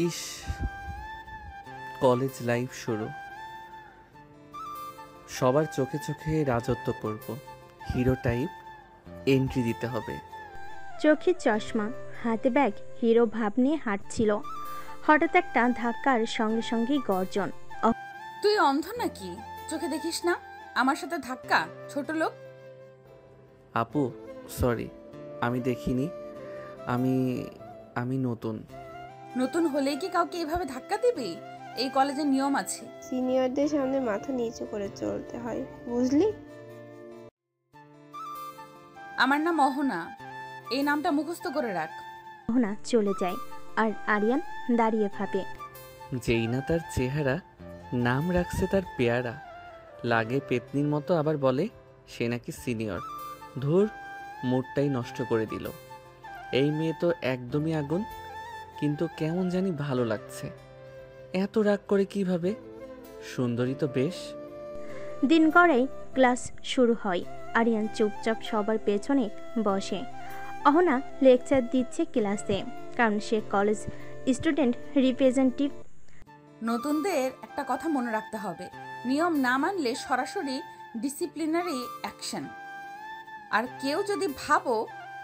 ইস, college life শুরু। সবার চোখে চোখে রাজত্ব করব, হিরো টাইপ এন্ট্রি দিতে হবে। চোখে চশমা, হাতে ব্যাগ, হিরো ভাব নিয়ে হাঁটছিল। হঠাৎ একটা ধাক্কার সঙ্গে সঙ্গেই গর্জন। তুই অন্ধ নাকি? চোখে দেখিস না? আমার সাথে ধাক্কা, ছোট লোক। আপু, সরি, আমি দেখিনি। আমি আমি নতুন। নতুন হলেই কি কাউকে এভাবে ধাক্কা দিবি? এই কলেজের নিয়ম আছে। সিনিয়রদের সামনে মাথা নিচু করে চলতে হয়, বুঝলি? আমার নাম অহনা, এই নামটা মুখস্থ করে রাখ। অহনা চলে যায় আর আরিয়ান দাঁড়িয়ে ভাবে। যেই না তার চেহারা, নাম রাখছে তার পেয়ারা। লাগে পেতনির মতো, আবার বলে সে নাকি সিনিয়র। ধুর, মুডটাই নষ্ট করে দিল। এই মেয়ে তো একদমই আগুন, কিন্তু কেমন জানি ভালো লাগছে। এত রাগ করে কিভাবে? সুন্দরী তো বেশ। দিন গড়াই ক্লাস শুরু হয়। আরিয়ান চুপচাপ সবার পেছনে বসে। অহনা লেকচার দিচ্ছে ক্লাসে, কারণ সে কলেজ স্টুডেন্ট রিপ্রেজেন্টেটিভ। নতুনদের একটা কথা মনে রাখতে হবে, নিয়ম না মানলে সরাসরি ডিসিপ্লিনারি অ্যাকশন। আর কেউ যদি ভাবো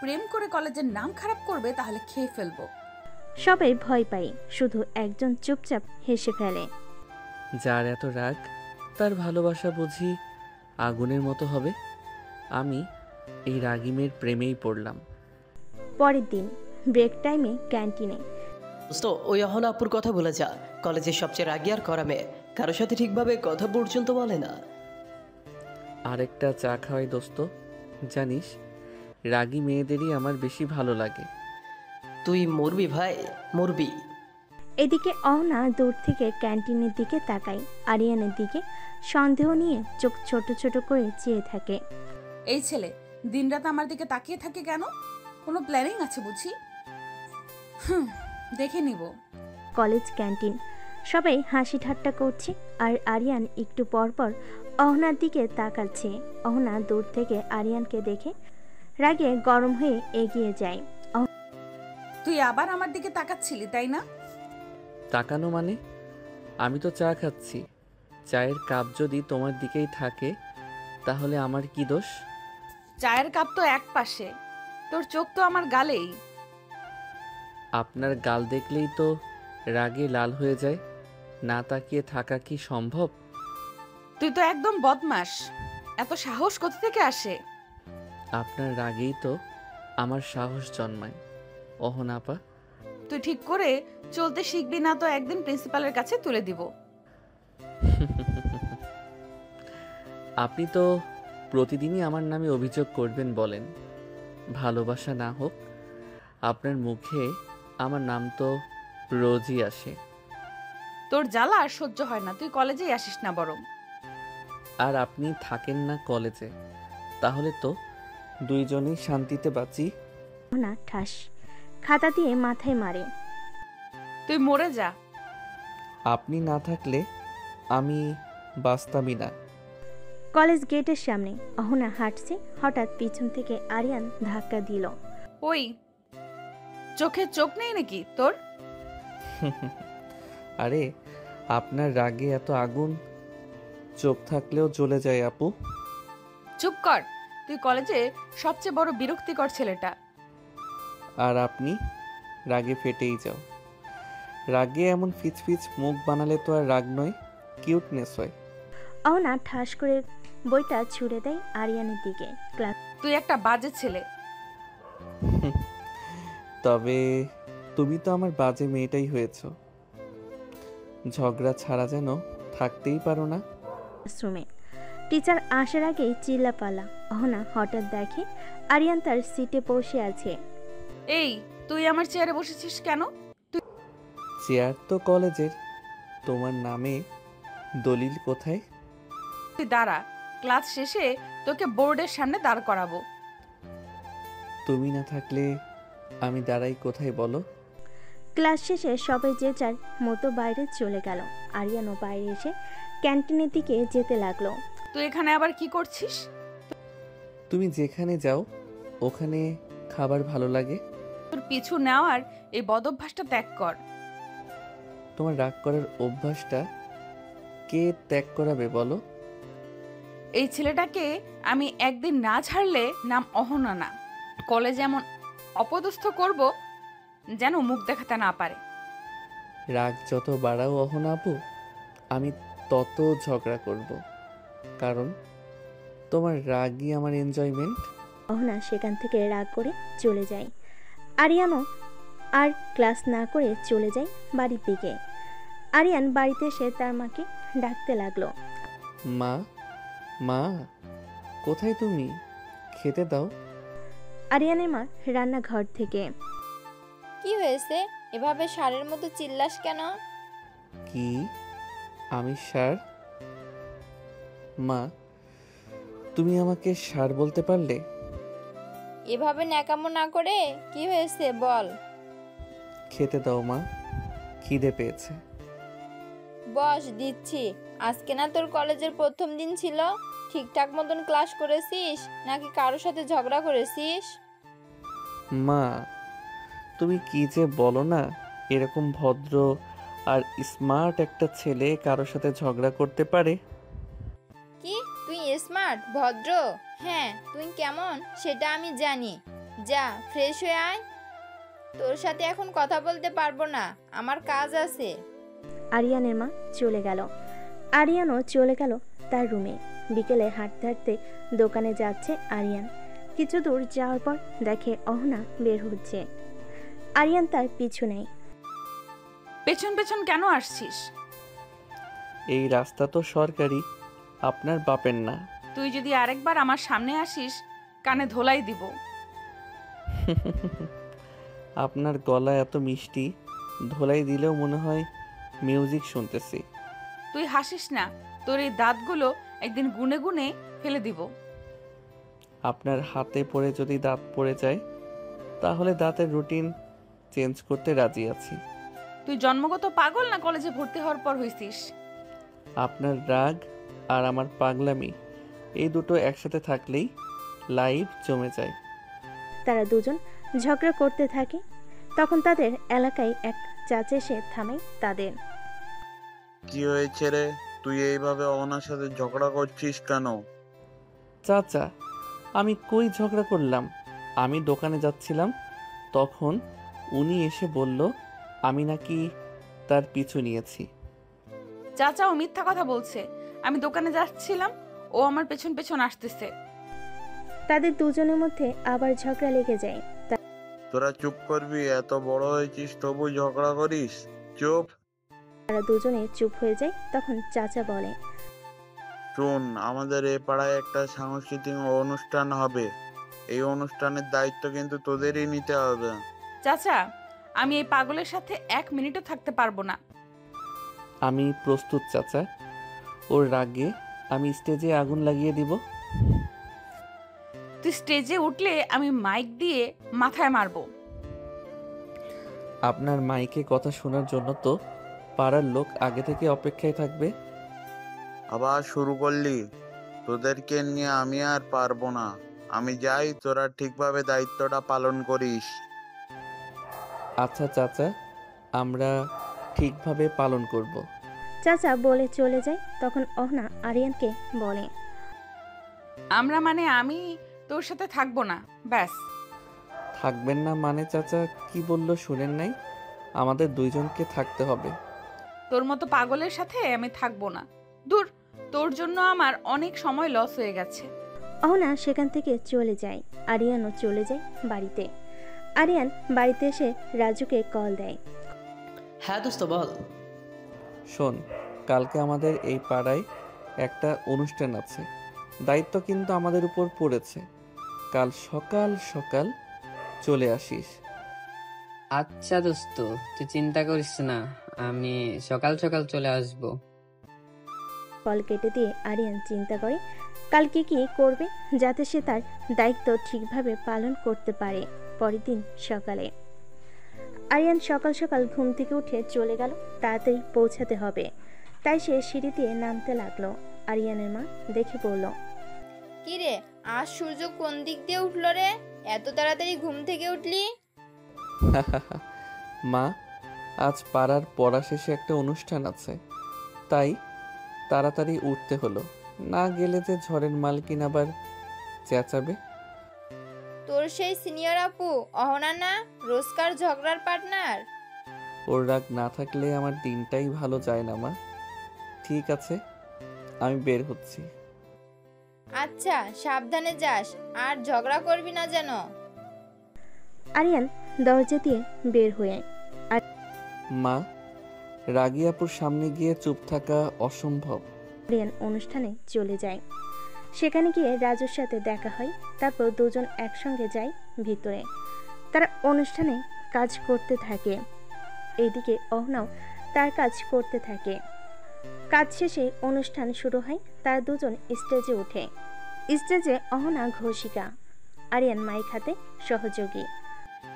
প্রেম করে কলেজের নাম খারাপ করবে, তাহলে খেয়ে ফেলবো। সবাই ভয় পায়, শুধু একজন চুপচাপ হেসে ফেলে। যার এত রাগ, তার ভালোবাসা বুঝি আগুনের মতো হবে। আমি এই রাগী মেয়ের প্রেমেই পড়লাম। পরের দিন ব্রেক টাইমে ক্যান্টিনে দোস্ত, ওই অহনা আপুর কথা বলে যা। কলেজের সবচেয়ে রাগী আর করা মেয়ে, কারোর সাথে ঠিকভাবে কথা পর্যন্ত বলে না। আরেকটা চা খাওয়াই দোস্ত। জানিস, রাগী মেয়েদেরই আমার বেশি ভালো লাগে। তুই মরবি ভাই, মরবি। এদিকে অহনা দূর থেকে ক্যান্টিনের দিকে তাকায়। আরিয়ানের দিকে সন্দেহ নিয়ে চোখ ছোট ছোট করে চেয়ে থাকে। এই ছেলে দিনরাত আমার দিকে তাকিয়ে থাকে কেন? কোনো প্ল্যানিং আছে বুঝি? দেখে নিব। কলেজ ক্যান্টিন, সবাই হাসি ঠাট্টা করছে আর আরিয়ান একটু পরপর অহনার দিকে তাকাচ্ছে। অহনা দূর থেকে আরিয়ানকে দেখে রাগে গরম হয়ে এগিয়ে যায়। তুই আবার আমার দিকে তাকাচ্ছিলি, তাই না? তাকানো মানে? আমি তো চা খাচ্ছি। চায়ের কাপ যদি তোমার দিকেই থাকে, তাহলে আমার কি দোষ? চায়ের কাপ তো এক পাশে, তোর চোখ তো আমার গালেই। আপনার গাল দেখলেই তো রাগে লাল হয়ে যায়। না তাকিয়ে থাকা কি সম্ভব? তুই তো একদম বদমাস। এত সাহস কোথা থেকে আসে? আপনার রাগেই তো আমার সাহস জন্মায় অহনাপা। তুই ঠিক করে চলতে শিখবি না তো একদিন প্রিন্সিপালের কাছে তুলে দিব। আপনি তো প্রতিদিনই আমার নামে অভিযোগ করবেন বলেন। ভালোবাসা না হোক, আপনার মুখে আমার নাম তো রোজই আসে। তোর জ্বালা আর সহ্য হয় না, তুই কলেজেই আসিস না বরং। আর আপনি থাকেন না কলেজে, তাহলে তো দুইজনেই শান্তিতে বাঁচি। অহনা ঠাস খাতা দিয়ে মাথায় মারে। তুই মরে যা। আপনি না থাকলে আমি বাঁচতামই না। কলেজ গেটের সামনে অহনা হাঁটছে, হঠাৎ পিছন থেকে আরিয়ান ধাক্কা দিল। ওই, চোখে চোখ নেই নাকি তোর? আরে, আপনার রাগে এত আগুন, চোখ থাকলেও জ্বলে যায় আপু। চুপ কর, তুই কলেজে সবচেয়ে বড় বিরক্তিকর ছেলেটা। আর আপনি রাগে ফেটেই যাও। রাগে এমন ফিচফিচ মুখ বানালে তো আর রাগ নয়, কিউটনেস হয়। অহনা ঠাস করে বইটা ছুঁড়ে দেয় আরিয়ানের দিকে। ক্লাস তুই একটা বাজে ছেলে। তবে তুমি তো আমার বাজে মেয়েটাই হয়েছ। ঝগড়া ছাড়া যেন থাকতেই পারো না। ক্লাসরুমে টিচার আসার আগেই চিল্লাপালা। অহনা হঠাৎ দেখে আরিয়ান তার সিটে বসে আছে। এই, তুই আমার চেয়ারে বসেছিস কেন? চেয়ার তো কলেজের, তোমার নামে দলিল কোথায়? তুই দাঁড়া, ক্লাস শেষে তোকে বোর্ডের সামনে দাঁড় করাবো। তুমি না থাকলে আমি দাঁড়াই কোথায় বলো? ক্লাস শেষে সবাই যে যার মতো বাইরে চলে গেল। আরিয়ানও বাইরে এসে ক্যান্টিনের দিকে যেতে লাগলো। তুই এখানে আবার কি করছিস? তুমি যেখানে যাও ওখানে খাবার ভালো লাগে। তোর পিছু নেওয়ার এই বদভ্যাসটা ত্যাগ কর। তোমার রাগ করার অভ্যাসটা কে ত্যাগ করাবে বলো? এই ছেলেটাকে আমি একদিন না ছাড়লে নাম অহনা না, কলেজে এমন অপদস্থ করব যেন মুখ দেখাতে না পারে। রাগ যত বাড়াও অহনা আপু, আমি তত ঝগড়া করব, কারণ তোমার রাগই আমার এনজয়মেন্ট। অহনা সেখান থেকে রাগ করে চলে যায়। আরিয়ানও আর ক্লাস না করে চলে যায় বাড়ির দিকে। আরিয়ান বাড়িতে এসে তার মাকে ডাকতে লাগলো। মা, মা, কোথায় তুমি? খেতে দাও। আরিয়ানের মা রান্নাঘর থেকে। কি হয়েছে? এভাবে ষাঁড়ের মতো চিল্লাস কেন? কি? আমি ষাঁড়? মা, তুমি আমাকে ষাঁড় বলতে পারলে? এভাবে ন্যাকামো না করে কি হয়েছে বল। খেতে দাও মা, খিদে পেয়েছে। বস, দিচ্ছি। আজকে না তোর কলেজের প্রথম দিন ছিল? ঠিকঠাক মতন ক্লাস করেছিস নাকি কারোর সাথে ঝগড়া করেছিস? মা, তুমি কি যে বলো না, এরকম ভদ্র আর স্মার্ট একটা ছেলে কারোর সাথে ঝগড়া করতে পারে? কি তুই স্মার্ট ভদ্র? হ্যাঁ, তুই কেমন সেটা আমি জানি। যা ফ্রেশ হয়ে আয়। তোর সাথে এখন কথা বলতে পারবো না, আমার কাজ আছে। আরিয়ানের মা চলে গেল। আরিয়ানও চলে গেল তার রুমে। বিকেলে হাঁটতে হাঁটতে দোকানে যাচ্ছে আরিয়ান। কিছু দূর যাওয়ার পর দেখে অহনা বের হচ্ছে। আরিয়ান তার পিছু নেয়। পেছন পেছন কেন আসছিস? এই রাস্তা তো সরকারি, আপনার বাপের না। তুই যদি আরেকবার আমার সামনে আসিস কানে ধোলাই দিব। আপনার গলা এত মিষ্টি, ধোলাই দিলেও মনে হয় মিউজিক শুনতেছি। তুই হাসিস না, তোর এই দাঁতগুলো একদিন গুনে গুনে ফেলে দিব। আপনার হাতে পড়ে যদি দাঁত পড়ে যায় তাহলে দাঁতের রুটিন চেঞ্জ করতে রাজি আছি। তুই জন্মগত পাগল না কলেজে ভর্তি হওয়ার পর হইছিস? আপনার রাগ আর আমার পাগলামি, এই দুটো একসাথে থাকলেই লাইফ জমে যায়। তারা দুজন ঝগড়া করতে থাকে। তখন তাদের এলাকায় এক চাচা এসে থামে তাদের। কি হয়েছে রে? তুই এইভাবে ওনার সাথে ঝগড়া করছিস কেন? চাচা, আমি কই ঝগড়া করলাম? আমি দোকানে যাচ্ছিলাম, তখন উনি এসে বলল আমি নাকি তার পিছু নিয়েছি। চাচা ও মিথ্যা কথা বলছে। আমি দোকানে যাচ্ছিলাম, ও আমার পেছন পেছন আসতেছে। তাদের দুজনের মধ্যে আবার ঝগড়া লেগে যায়। তোরা চুপ করবি? এত বড় হয়েছিস তবু ঝগড়া করিস? চুপ। তারা দুজনে চুপ হয়ে যায়। তখন চাচা বলে, শোন, আমাদের এ পাড়ায় একটা সাংস্কৃতিক অনুষ্ঠান হবে। এই অনুষ্ঠানের দায়িত্ব কিন্তু তোদেরই নিতে হবে। চাচা, আমি এই পাগলের সাথে 1 মিনিটও থাকতে পারবো না। আমি প্রস্তুত চাচা, ওর রাগে আমি স্টেজে আগুন লাগিয়ে দিব। তুই স্টেজে উঠলে আমি মাইক দিয়ে মাথায় মারবো। আপনার মাইকে কথা শোনার জন্য তো পাড়ার লোক আগে থেকে অপেক্ষায় থাকবে। আবার শুরু করলি? তোদেরকে নিয়ে আমি আর পারবো না। আমি যাই, তোরা ঠিকভাবে দায়িত্বটা পালন করিস। আচ্ছা চাচা, আমরা ঠিকভাবে পালন করব। চাচা বলে চলে যায়। তখন অহনা আরিয়ানকে বলে, আমরা মানে আমি তোর সাথে থাকবো না, ব্যাস। থাকবেন না মানে? চাচা কি বলল শুনেন নাই? আমাদের দুইজনকে থাকতে হবে। তোর মতো পাগলের সাথে আমি থাকবো না। দূর, তোর জন্য আমার অনেক সময় লস হয়ে গেছে। অহনা সেখান থেকে চলে যায়। আরিয়ানও চলে যায় বাড়িতে। আরিয়ান বাড়িতে এসে রাজুকে কল দেয়। হ্যাঁ দোস্ত বল। শোন, কালকে আমাদের এই পাড়ায় একটা অনুষ্ঠান আছে, দায়িত্ব কিন্তু আমাদের উপর পড়েছে। কাল সকাল সকাল চলে আসিস। আচ্ছা দোস্ত, তুই চিন্তা করিস না, আমি সকাল সকাল চলে আসব। কল কেটে দিয়ে আরিয়ান চিন্তা করে কালকে কি করবে যাতে সে তার দায়িত্ব ঠিকভাবে পালন করতে পারে। পরের দিন সকালে আরিয়ান সকাল সকাল ঘুম থেকে উঠে চলে গেল। তাড়াতাড়ি পৌঁছাতে হবে, তাই সে সিঁড়ি দিয়ে নামতে লাগলো। আরিয়ানের মা দেখে বলল, কি রে, আজ সূর্য কোন দিক দিয়ে উঠলো রে? এত তাড়াতাড়ি ঘুম থেকে উঠলি? মা, আজ পাড়ার পড়া শেষে একটা অনুষ্ঠান আছে, তাই তাড়াতাড়ি উঠতে হলো। না গেলে যে ঝড়ের মালকিন আবার চেঁচাবে। তোর সেই সিনিয়র আপু অহনা না, রোজকার ঝগড়ার পার্টনার? ওর রাগ না থাকলে আমার দিনটাই ভালো যায় না মা। ঠিক আছে, আমি বের হচ্ছি। আচ্ছা, সাবধানে যাস, আর ঝগড়া করবি না যেন। আরিয়ান দরজা দিয়ে বের হয়ে মা, রাগী আপুর সামনে গিয়ে চুপ থাকা অসম্ভব। আরিয়ান অনুষ্ঠানে চলে যায়। সেখানে গিয়ে রাজুর সাথে দেখা হয়। তারপর দুজন একসঙ্গে যায় ভিতরে। তারা অনুষ্ঠানে কাজ করতে থাকে। এইদিকে অহনাও তার কাজ করতে থাকে। কাজ শেষে অনুষ্ঠান শুরু হয়। তারা দুজন স্টেজে ওঠে। স্টেজে অহনা ঘোষিকা, আরিয়ান মাইক হাতে সহযোগী।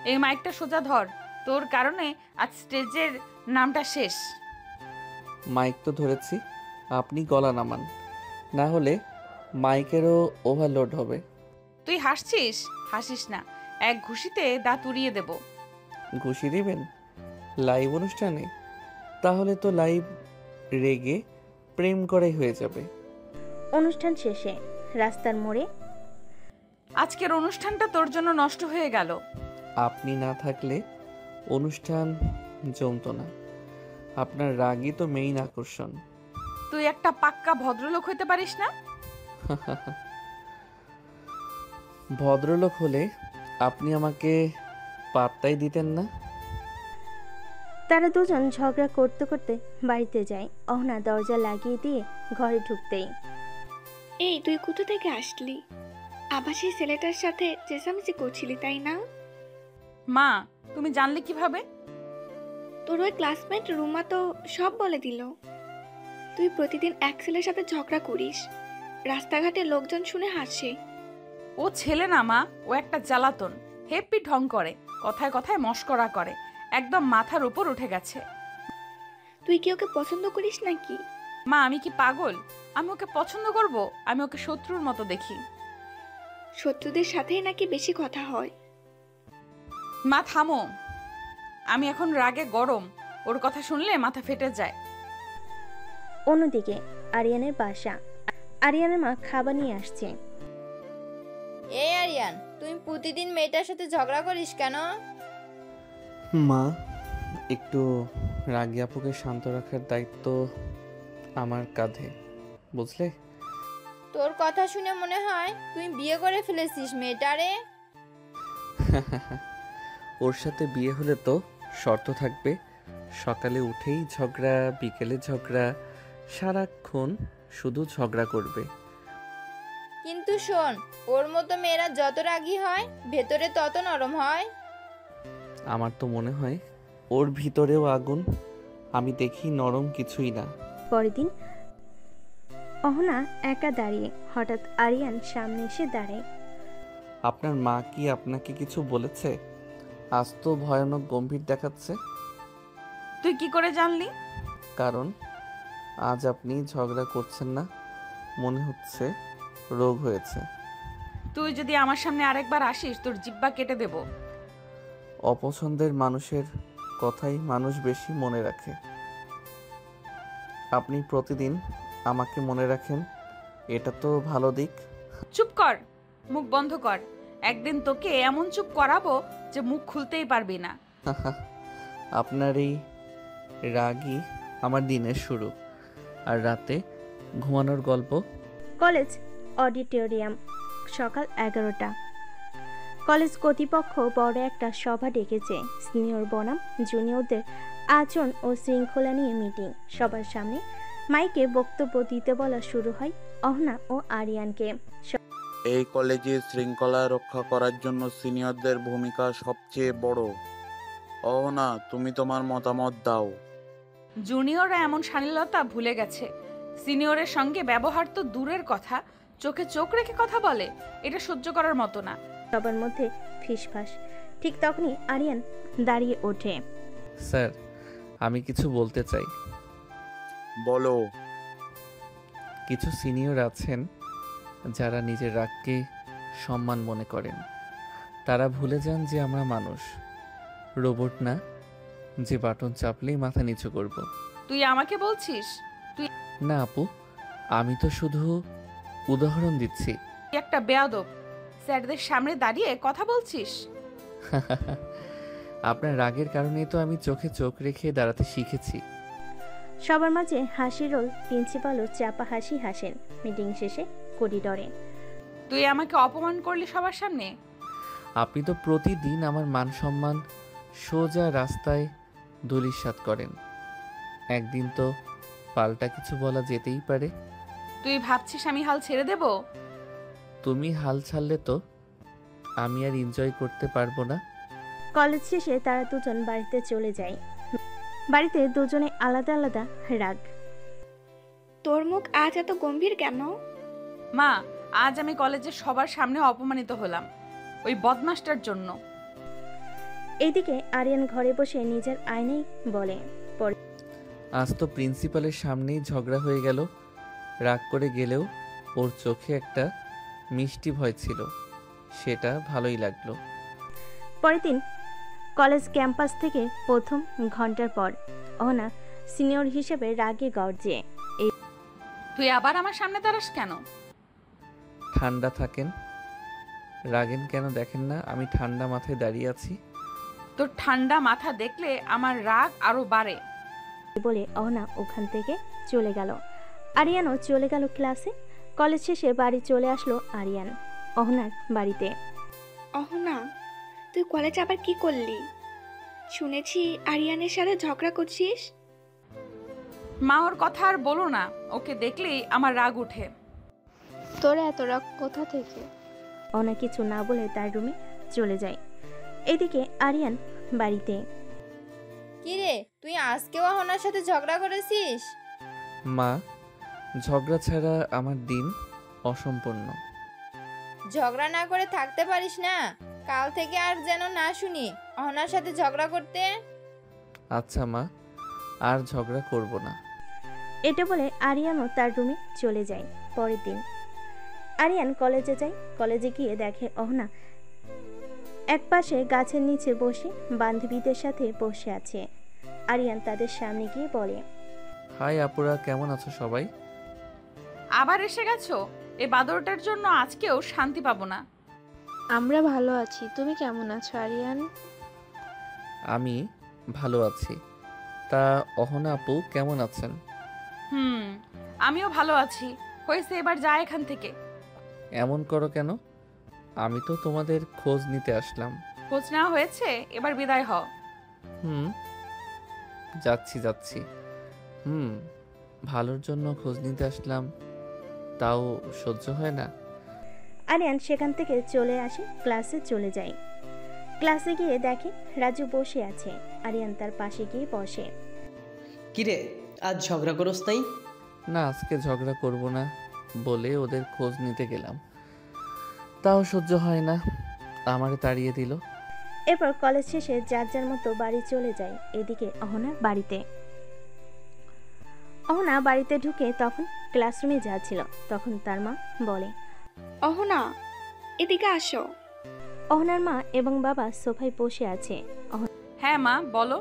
এই মাইকটা সোজা ধর, তোর কারণে আজ স্টেজের নামটা শেষ। মাইক তো ধরেছি, আপনি গলা নামান, না হলে মাইকেরও ওভারলোড হবে। তুই হাসছিস? হাসিস না, এক ঘুষিতে দাঁত উড়িয়ে দেব। ঘুষি দিবেন লাইভ অনুষ্ঠানে? তাহলে তো লাইভ রেগে প্রেম করাই হয়ে যাবে। অনুষ্ঠান শেষে রাস্তার মোড়ে আজকের অনুষ্ঠানটা তোর জন্য নষ্ট হয়ে গেল। আপনি না থাকলে অনুষ্ঠান জমতো না। আপনার রাগই তো মেইন আকর্ষণ। তুই একটা পাক্কা ভদ্রলোক হইতে পারিস না? ভদ্রলোক হলে আপনি আমাকে পাত্তাই দিতেন না। তারা দুজন ঝগড়া করতে করতে বাড়িতে যায়। অহনা দরজা লাগিয়ে দিয়ে ঘরে ঢুকতেই, এই তুই কোথা থেকে আসলি? আবার সেই ছেলেটার সাথে চেঁচামেচি করছিলি তাই না? মা, তুমি জানলে কিভাবে? তোর ওই ক্লাসমেট রুমা তো সব বলে দিল। তুই প্রতিদিন এক ছেলের সাথে ঝগড়া করিস, রাস্তাঘাটে লোকজন শুনে হাসে। ও ছেলে না মা, ও একটা জ্বালাতন। হেপি ঢং করে, কথায় কথায় মস্করা করে, একদম মাথার উপর উঠে গেছে। তুই কি ওকে পছন্দ করিস নাকি? মা, আমি কি পাগল? আমি ওকে পছন্দ করব? আমি ওকে শত্রুর মতো দেখি। শত্রুদের সাথেই নাকি বেশি কথা হয়। মা থামো, আমি এখন রাগে গরম, ওর কথা শুনলে মাথা ফেটে যায়। অন্যদিকে আরিয়ানের বাসা। আরিয়ানের মা খাবার নিয়ে আসছে। এই আরিয়ান, তুই প্রতিদিন মেয়েটার সাথে ঝগড়া করিস কেন? মা, একটু রাগী আপুকে শান্ত রাখার দায়িত্ব আমার কাঁধে, বুঝলে? তোর কথা শুনে মনে হয় তুই বিয়ে করে ফেলেছিস মেয়েটারে। ওর সাথে বিয়ে হলে তো শর্ত থাকবে, সকালে উঠেই ঝগড়া, বিকেলে ঝগড়া, সারাক্ষণ শুধু ঝগড়া করবে। কিন্তু শোন, ওর মতো মেয়েরা যত রাগী হয় ভেতরে তত নরম হয়। আমার তো মনে হয় ওর ভিতরেও আগুন, আমি দেখি নরম কিছুই না। পরের দিন অহনা একা দাঁড়িয়ে। হঠাৎ আরিয়ান সামনে এসে দাঁড়ায়। আপনার মা কি আপনাকে কিছু বলেছে? আজ তো ভয়ানক গম্ভীর দেখাচ্ছে। তুই কি করে জানলি? কারণ আজ আপনি ঝগড়া করছেন না, মনে হচ্ছে রোগ হয়েছে। তুই যদি আমার সামনে আরেকবার আসিস, তোর জিব্বা কেটে দেব। অপছন্দের মানুষের কথাই মানুষ বেশি মনে রাখে। আপনি প্রতিদিন আমাকে মনে রাখেন, এটা তো ভালো দিক। চুপ কর, মুখ বন্ধ কর। একদিন তোকে এমন চুপ করাবো যে মুখ খুলতেই পারবি না। আপনার এই রাগই আমার দিনের শুরু, আর রাতে ঘুমানোর গল্প। কলেজ অডিটোরিয়াম, সকাল 11টা। কলেজ কর্তৃপক্ষ বড় একটা সভা ডেকেছে। সিনিয়র বনাম জুনিয়রদের আচরণ ও শৃঙ্খলা নিয়ে মিটিং। সবার সামনে মাইকে বক্তব্য দিতে বলা শুরু হয় অহনা ও আরিয়ানকে। এই কলেজে শৃঙ্খলা রক্ষা করার জন্য সিনিয়রদের ভূমিকা সবচেয়ে বড়। অহনা, তুমি তোমার মতামত দাও। জুনিয়ররা এমন শালীনতা ভুলে গেছে। সিনিয়রের সঙ্গে ব্যবহার তো দূরের কথা, চোখে চোখ রেখে কথা বলে, এটা সহ্য করার মতো না। সবার মধ্যে ফিসফাস। ঠিক তখনই আরিয়ান দাঁড়িয়ে ওঠে। স্যার, আমি কিছু বলতে চাই। বলো। কিছু সিনিয়র আছেন যারা নিজের রাগকে সম্মান মনে করেন। তারা ভুলে যান যে আমরা মানুষ, রোবট না। যে বাটন চাপলেই মাথা নিচু করব। তুই আমাকে বলছিস? না আপু, আমি তো শুধু উদাহরণ দিচ্ছি। তুই একটা বেয়াদব, স্যারদের সামনে দাঁড়িয়ে কথা বলছিস। আপনার রাগের কারণেই তো আমি চোখে চোখ রেখে দাঁড়াতে শিখেছি। সবার মাঝে হাসি রোল। প্রিন্সিপালও চাপা হাসি হাসেন। মিটিং শেষে করিডরে তুই আমাকে অপমান করলি সবার সামনে। আপনি তো প্রতিদিন আমার মান সম্মান সোজা রাস্তায় ধূলিসাৎ করেন, একদিন তো পাল্টা কিছু বলা যেতেই পারে। তুই ভাবছিস আমি হাল ছেড়ে দেব? তুমি হাল ছাড়লে তো আমি আর এনজয় করতে পারবো না। কলেজ শেষে তারা দুজন বাড়িতে চলে যায়। বাড়িতে দুজনে আলাদা আলাদা রাগ। তোর মুখ আজ এত গম্ভীর কেন? মা, আজ আমি কলেজের সবার সামনে অপমানিত হলাম ওই বদমাসটার জন্য। এইদিকে আরিয়ান ঘরে বসে নিজের আয়নায় বলে, আজ তো প্রিন্সিপালের সামনেই ঝগড়া হয়ে গেল। রাগ করে গেলেও ওর চোখে একটা মিষ্টি ভয় ছিল, সেটা ভালোই লাগলো। পরের দিন কলেজ ক্যাম্পাস থেকে প্রথম ঘন্টার পর অহনা সিনিয়র হিসেবে রাগে গর্জে। তুই আবার আমার সামনে দাঁড়াস কেন? ঠান্ডা থাকেন, রাগেন কেন দেখেন না আমি ঠান্ডা মাথায় দাঁড়িয়ে আছি। তোর ঠান্ডা মাথা দেখলে আমার রাগ আরো বাড়ে। বলে অহনা ওখান থেকে চলে গেল। আরিয়ানও চলে গেল ক্লাসে। কলেজ শেষে বাড়ি চলে আসলো আরিয়ান অহনার বাড়িতে। অহনা, তুই কলেজে আবার কি করলি? শুনেছি আরিয়ানের সাথে ঝগড়া করছিস। মা, ওর কথা আর বলো না, ওকে দেখলেই আমার রাগ উঠে। তোর এত রাগ কোথা থেকে? অহনা কিছু না বলে তার রুমে চলে যায়। এদিকে আরিয়ান বাড়িতে। কিরে, তুই আজকেও অহনার সাথে ঝগড়া করেছিস? মা, ঝগড়া ছাড়া আমার দিন অসম্পূর্ণ। ঝগড়া না করে থাকতে পারিস না? কাল থেকে আর যেন না শুনি অহনার সাথে ঝগড়া করতে। আচ্ছা মা, আর ঝগড়া করব না। এটা বলে আরিয়ানও তার রুমে চলে যায়। পরের দিন আরিয়ান কলেজে যায়। কলেজে গিয়ে দেখে অহনা একপাশে গাছের নিচে বসে বান্ধবীদের সাথে বসে আছে। আরিয়ান তাদের সামনে গিয়ে বলে, হাই আপুরা, কেমন আছো সবাই? আবার এসে গেছো? এই বাদরটার জন্য আজকেও শান্তি পাবো না। আমরা ভালো আছি, তুমি কেমন আছো আরিয়ান? আমি ভালো আছি। তা অহনা আপু কেমন আছেন? আমিও ভালো আছি। হয়েছে, এবার যা এখান থেকে। এমন করো কেন? আমি তো তোমাদের খোঁজ নিতে আসলাম। খোঁজ নেওয়া হয়েছে, এবার বিদায় হও। যাচ্ছি যাচ্ছি। ভালোর জন্য খোঁজ নিতে আসলাম, তাও সহ্য হয় না। আরিয়ান সেখান থেকে চলে আসে, ক্লাসে চলে যায়। ক্লাসে গিয়ে দেখে রাজু বসে আছে। আরিয়ান তার পাশে গিয়ে বসে। কিরে, আজ ঝগড়া করস নাই? না, আজকে ঝগড়া করব না বলে ওদের খোঁজ নিতে গেলাম, তাও সহ্য হয় না, আমারে তাড়িয়ে দিল। এরপর কলেজ শেষে যার যার মতো বাড়ি চলে যায়। এদিকে অহনা বাড়িতে ঢুকে তখন ক্লাসরুমে যাচ্ছিল। তখন তার মা বলে, অহনা, এদিকে আসো। অহনার মা এবং বাবা সোফায় বসে আছে। হ্যাঁ মা, বলো।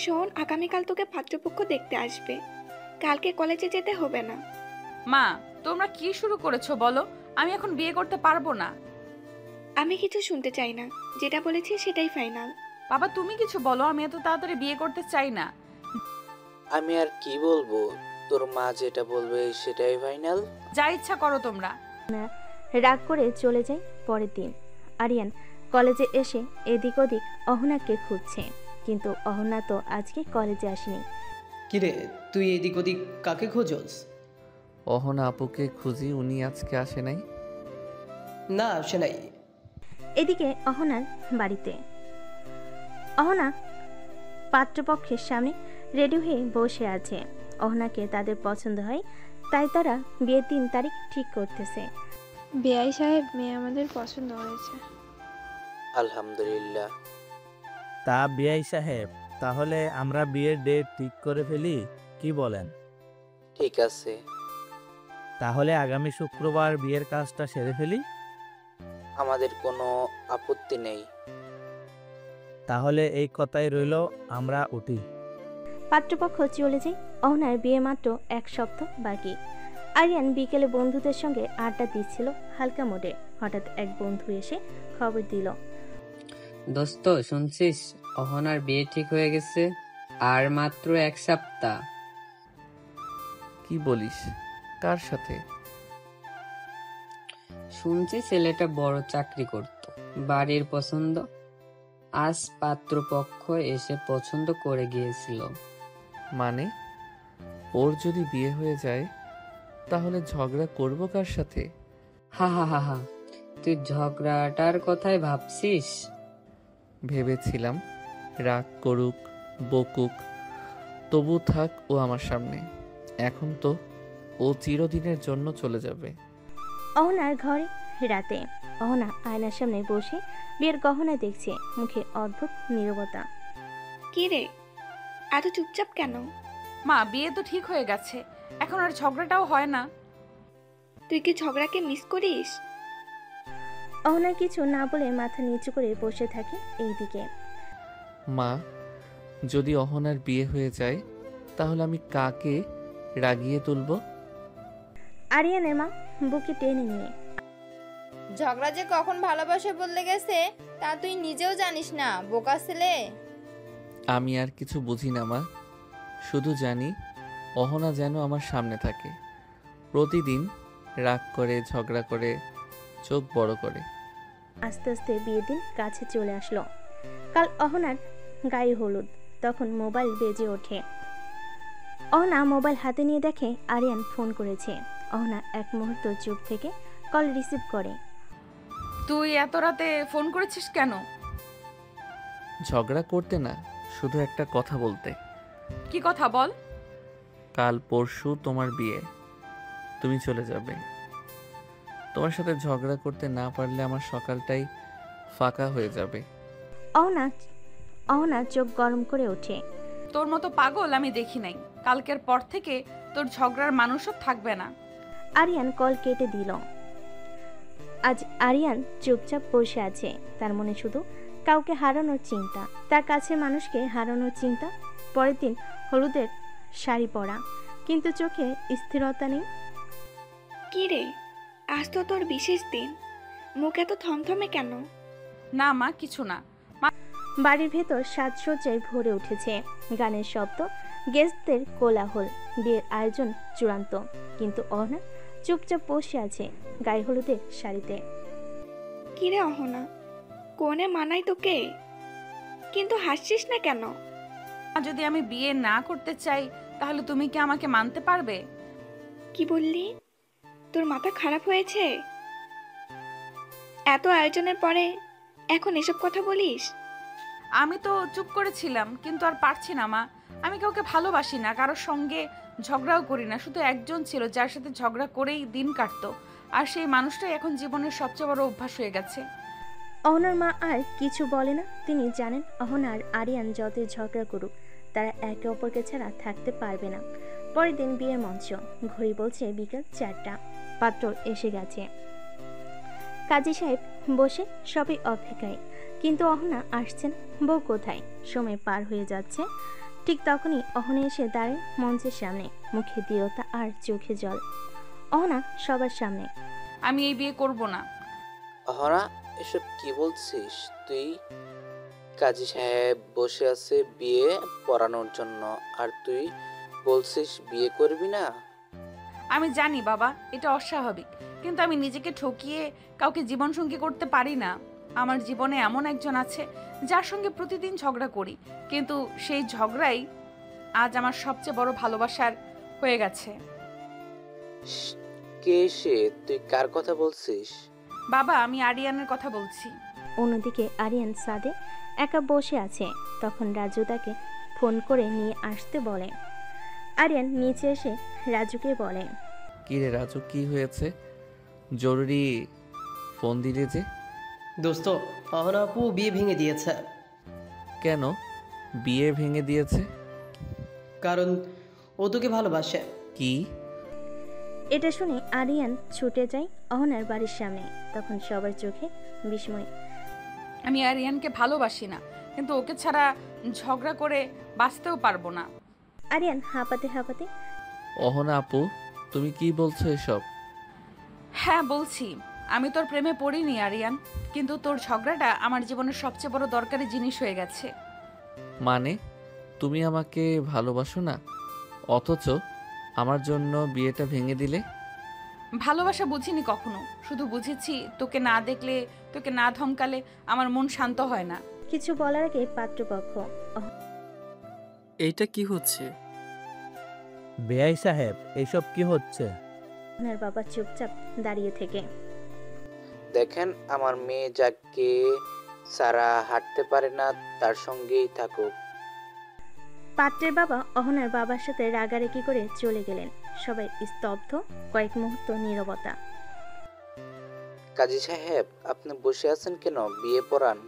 শোন, আগামীকাল তোকে পাত্রপক্ষ দেখতে আসবে। কালকে কলেজে যেতে হবে না। মা, তোমরা কি শুরু করেছো বলো? আমি এখন বিয়ে করতে পারবো না। আমি কিছু শুনতে চাই না, যেটা বলেছি সেটাই ফাইনাল। বাবা, তুমি কিছু বলো, আমি এত তাড়াতাড়ি বিয়ে করতে চাই না। আমি আর কি বলবো, তোর মা যেটা বলবে সেটাই ফাইনাল। যা ইচ্ছা করো তোমরা। রাগ করে চলে যায়। পরের দিন আরিয়ান কলেজে এসে এদিক ওদিক অহনাকে খুঁজছে, কিন্তু অহনা তো আজকে কলেজে আসেনি। কিরে, তুই এদিক ওদিক কাকে খোঁজস? অহনা আপুকে খুঁজি, উনি আজকে আসে নাই। না, আসে নাই। এদিকে অহনার বাড়িতে অহনা পাত্রপক্ষের সামনে রেডি হয়ে বসে আছে। অহনাকে তাদের পছন্দ হয়, তাই তারা বিয়ের 3 তারিখ ঠিক করতেছে। বেআই সাহেব, মেয়ে আমাদের পছন্দ হয়েছে। আলহামদুলিল্লাহ। তা বিআই সাহেব, তাহলে আমরা বিয়ের ডেট ঠিক করে ফেলি, কি বলেন? ঠিক আছে। তাহলে আগামী শুক্রবার বিয়ের কাজটা সেরে ফেলি। আমাদের কোনো আপত্তি নেই। তাহলে এই কথাই রইল, আমরা উঠি। পাত্রপক্ষ চলে যায়। অহনার বিয়ে মাত্র 1 সপ্তাহ বাকি। আরিয়ান বিকেলে বন্ধুদের সঙ্গে আড্ডা দিচ্ছিল হালকা মোডে। হঠাৎ এক বন্ধু এসে খবর দিল, দোস্ত শুনছিস, অহনার বিয়ে ঠিক হয়ে গেছে, আর মাত্র 1 সপ্তাহ। কি বলিস? কার সাথে? শুনছি ছেলেটা বড় চাকরি করত, বাড়ির পছন্দ। আজ পাত্রপক্ষ এসে পছন্দ করে গিয়েছিল। মানে ওর যদি বিয়ে হয়ে যায় তাহলে ঝগড়া করব কার সাথে? হা হা হা হা, তুই ঝগড়াটার কথাই ভাবছিস? ভেবেছিলাম রাগ করুক, বকুক, তবু থাক ও আমার সামনে। এখন তো ও চিরদিনের জন্য চলে যাবে। অহনার ঘরে রাতে। অহনা আয়নার সামনে বসে বিয়ের গহনা দেখছে, মুখে অদ্ভুত নীরবতা। কি রে, এত চুপচাপ কেন? মা, বিয়ে তো ঠিক হয়ে গেছে, এখন আর ঝগড়াটাও হয় না। তুই কি ঝগড়াকে মিস করিস? অহনা কিছু না বলে মাথা নিচু করে বসে থাকে এইদিকে। মা, যদি অহনার বিয়ে হয়ে যায় তাহলে আমি কাকে রাগিয়ে তুলব? আরিয়ানের মা বুকে টেনে নিয়ে, ঝগড়া যে কখন ভালোবাসে বদলে গেছে তা তুই নিজেও জানিস না, বোকা ছেলে। আমি আর কিছু বুঝি না মা, শুধু জানি অহনা যেন আমার সামনে থাকে, প্রতিদিন রাগ করে, ঝগড়া করে, চোখ বড় করে। আস্তে আস্তে বিয়ের দিন কাছে চলে আসলো। কাল অহনার গায়ে হলুদ। তখন মোবাইল বেজে ওঠে। অহনা মোবাইল হাতে নিয়ে দেখে আরিয়ান ফোন করেছে। অহনা এক মুহূর্ত চুপ থেকে কল রিসিভ করে। তুই এত রাতে ফোন করেছিস কেন? ঝগড়া করতে না, শুধু একটা কথা বলতে। কি কথা বল? কাল পরশু তোমার বিয়ে, তুমি চলে যাবে। তোমার সাথে ঝগড়া করতে না পারলে আমার সকালটাই ফাঁকা হয়ে যাবে। অহনা চোখ গরম করে ওঠে। তোর মতো পাগল আমি দেখি নাই। কালকের পর থেকে তোর ঝগড়ার মানুষও থাকবে না। আরিয়ান কল কেটে দিল। আজ আরিয়ান চুপচাপ বসে আছে। তার মনে শুধু কাউকে হারানোর চিন্তা, তার কাছে মানুষকে হারানোর চিন্তা। পরের দিন হলুদের শাড়ি পরা, কিন্তু চোখে স্থিরতা নেই। কি রে, আজ তো তোর বিশেষ দিন, মুখ এত থমথমে কেন? না মা, কিছু না। বাড়ির ভেতর সাজসজ্জায় ভরে উঠেছে, গানের শব্দ, গেস্টদের কোলাহল। বিয়ের আয়োজন চূড়ান্ত, কিন্তু অহনা চুপচাপ বসে আছে গায়ে হলুদের শাড়িতে। কি রে অহনা, কোনে মানাই তোকে, কিন্তু হাসছিস না কেন? যদি আমি বিয়ে না করতে চাই তাহলে তুমি কি আমাকে মানতে পারবে? কি বললি? তোর মাথা খারাপ হয়েছে? এত আয়োজনের পরে এখন এসব কথা বলিস? আমি তো চুপ করেছিলাম, কিন্তু আর পারছি না মা। আমি কাউকে ভালোবাসি না, কারোর সঙ্গে ঝগড়াও করি না। শুধু একজন ছিল যার সাথে ঝগড়া করেই দিন কাটতো, আর সেই মানুষটাই এখন জীবনের সবচেয়ে বড় অভ্যাস হয়ে গেছে। অহনার মা আর কিছু বলে না। তিনি জানেন অহনা আর আরিয়ান যতই ঝগড়া করুক, তারা একে অপরকে ছাড়া থাকতে পারবে না। পরের দিন বিয়ের মঞ্চ। ঘড়ি বলছে বিকেল 4টা। পাত্র এসে গেছে। কাজী সাহেব বসে সবই অপেক্ষায়, কিন্তু অহনা আসছে না। বউ কোথায়? সময় পার হয়ে যাচ্ছে। ঠিক তখনই অহনা এসে দাঁড়ায় মঞ্চের সামনে, মুখে দৃঢ়তা আর চোখে জল। অহনা সবার সামনে, আমি এই বিয়ে করব না। অহনা, এসব কি বলছিস তুই? কাজী সাহেব বসে আছে বিয়ে পড়ানোর জন্য, আর তুই বলছিস বিয়ে করবি না? আমি জানি বাবা, এটা অস্বাভাবিক, কিন্তু আমি নিজেকে ঠকিয়ে কাউকে জীবনসঙ্গী করতে পারি না। আমার জীবনে এমন একজন আছে যার সঙ্গে প্রতিদিন ঝগড়া করি, কিন্তু সেই ঝগড়াই আজ আমার সবচেয়ে বড় ভালোবাসার হয়ে গেছে। কে সে? তুই কার কথা বলছিস? বাবা, আমি আরিয়ানের কথা বলছি। অন্যদিকে আরিয়ান সাদে একা বসে আছে। তখন রাজু তাকে ফোন করে নিয়ে আসতে বলে। আরিয়ান নিচে এসে রাজুকে বলে, কি রে রাজু, কি হয়েছে? জরুরি ফোন দিলে যে? দোস্ত, অহনা আপু বিয়ে ভেঙে দিয়েছে। কেন বিয়ে ভেঙে দিয়েছে? কারণ ও তোকে ভালোবাসে। কি? এটা শুনে আরিয়ান ছুটে যায় অহনার বাড়ির সামনে। তখন সবার চোখে বিস্ময়। আমি আরিয়ানকে ভালোবাসি না, কিন্তু ওকে ছাড়া ঝগড়া করে বাঁচতেও পারবো না। আরিয়ান হাঁপাতে হাঁপাতে অহনা আপু, তুমি কি বলছো এসব? হ্যাঁ বলছি, আমি তোর প্রেমে পড়িনি আরিয়ান, কিন্তু তোর ঝগড়াটা আমার জীবনের সবচেয়ে বড় দরকারি জিনিস হয়ে গেছে। মানে তুমি আমাকে ভালোবাসো না, অথচ আমার জন্য বিয়েটা ভেঙে দিলে? ভালোবাসা বুঝিনি কখনো, শুধু বুঝেছি তোকে না দেখলে, তোকে না ধমকালে আমার মন শান্ত হয় না। কিছু বলার আগে পাত্রপক্ষ এইটা কি হচ্ছে? বেআই সাহেব, এইসব কি হচ্ছে? অহনার বাবা চুপচাপ দাঁড়িয়ে থেকে দেখেন, আমার মেয়ে যাকে সারা হাঁটতে পারে না তার সঙ্গেই থাকুক। পাত্রের বাবা অহনার বাবার সাথে রাগারাগি করে চলে গেলেন। সবাই স্তব্ধ, কয়েক মুহূর্ত নীরবতা। কাজী সাহেব, আপনি বসে আছেন কেন? বিয়ে পড়ান।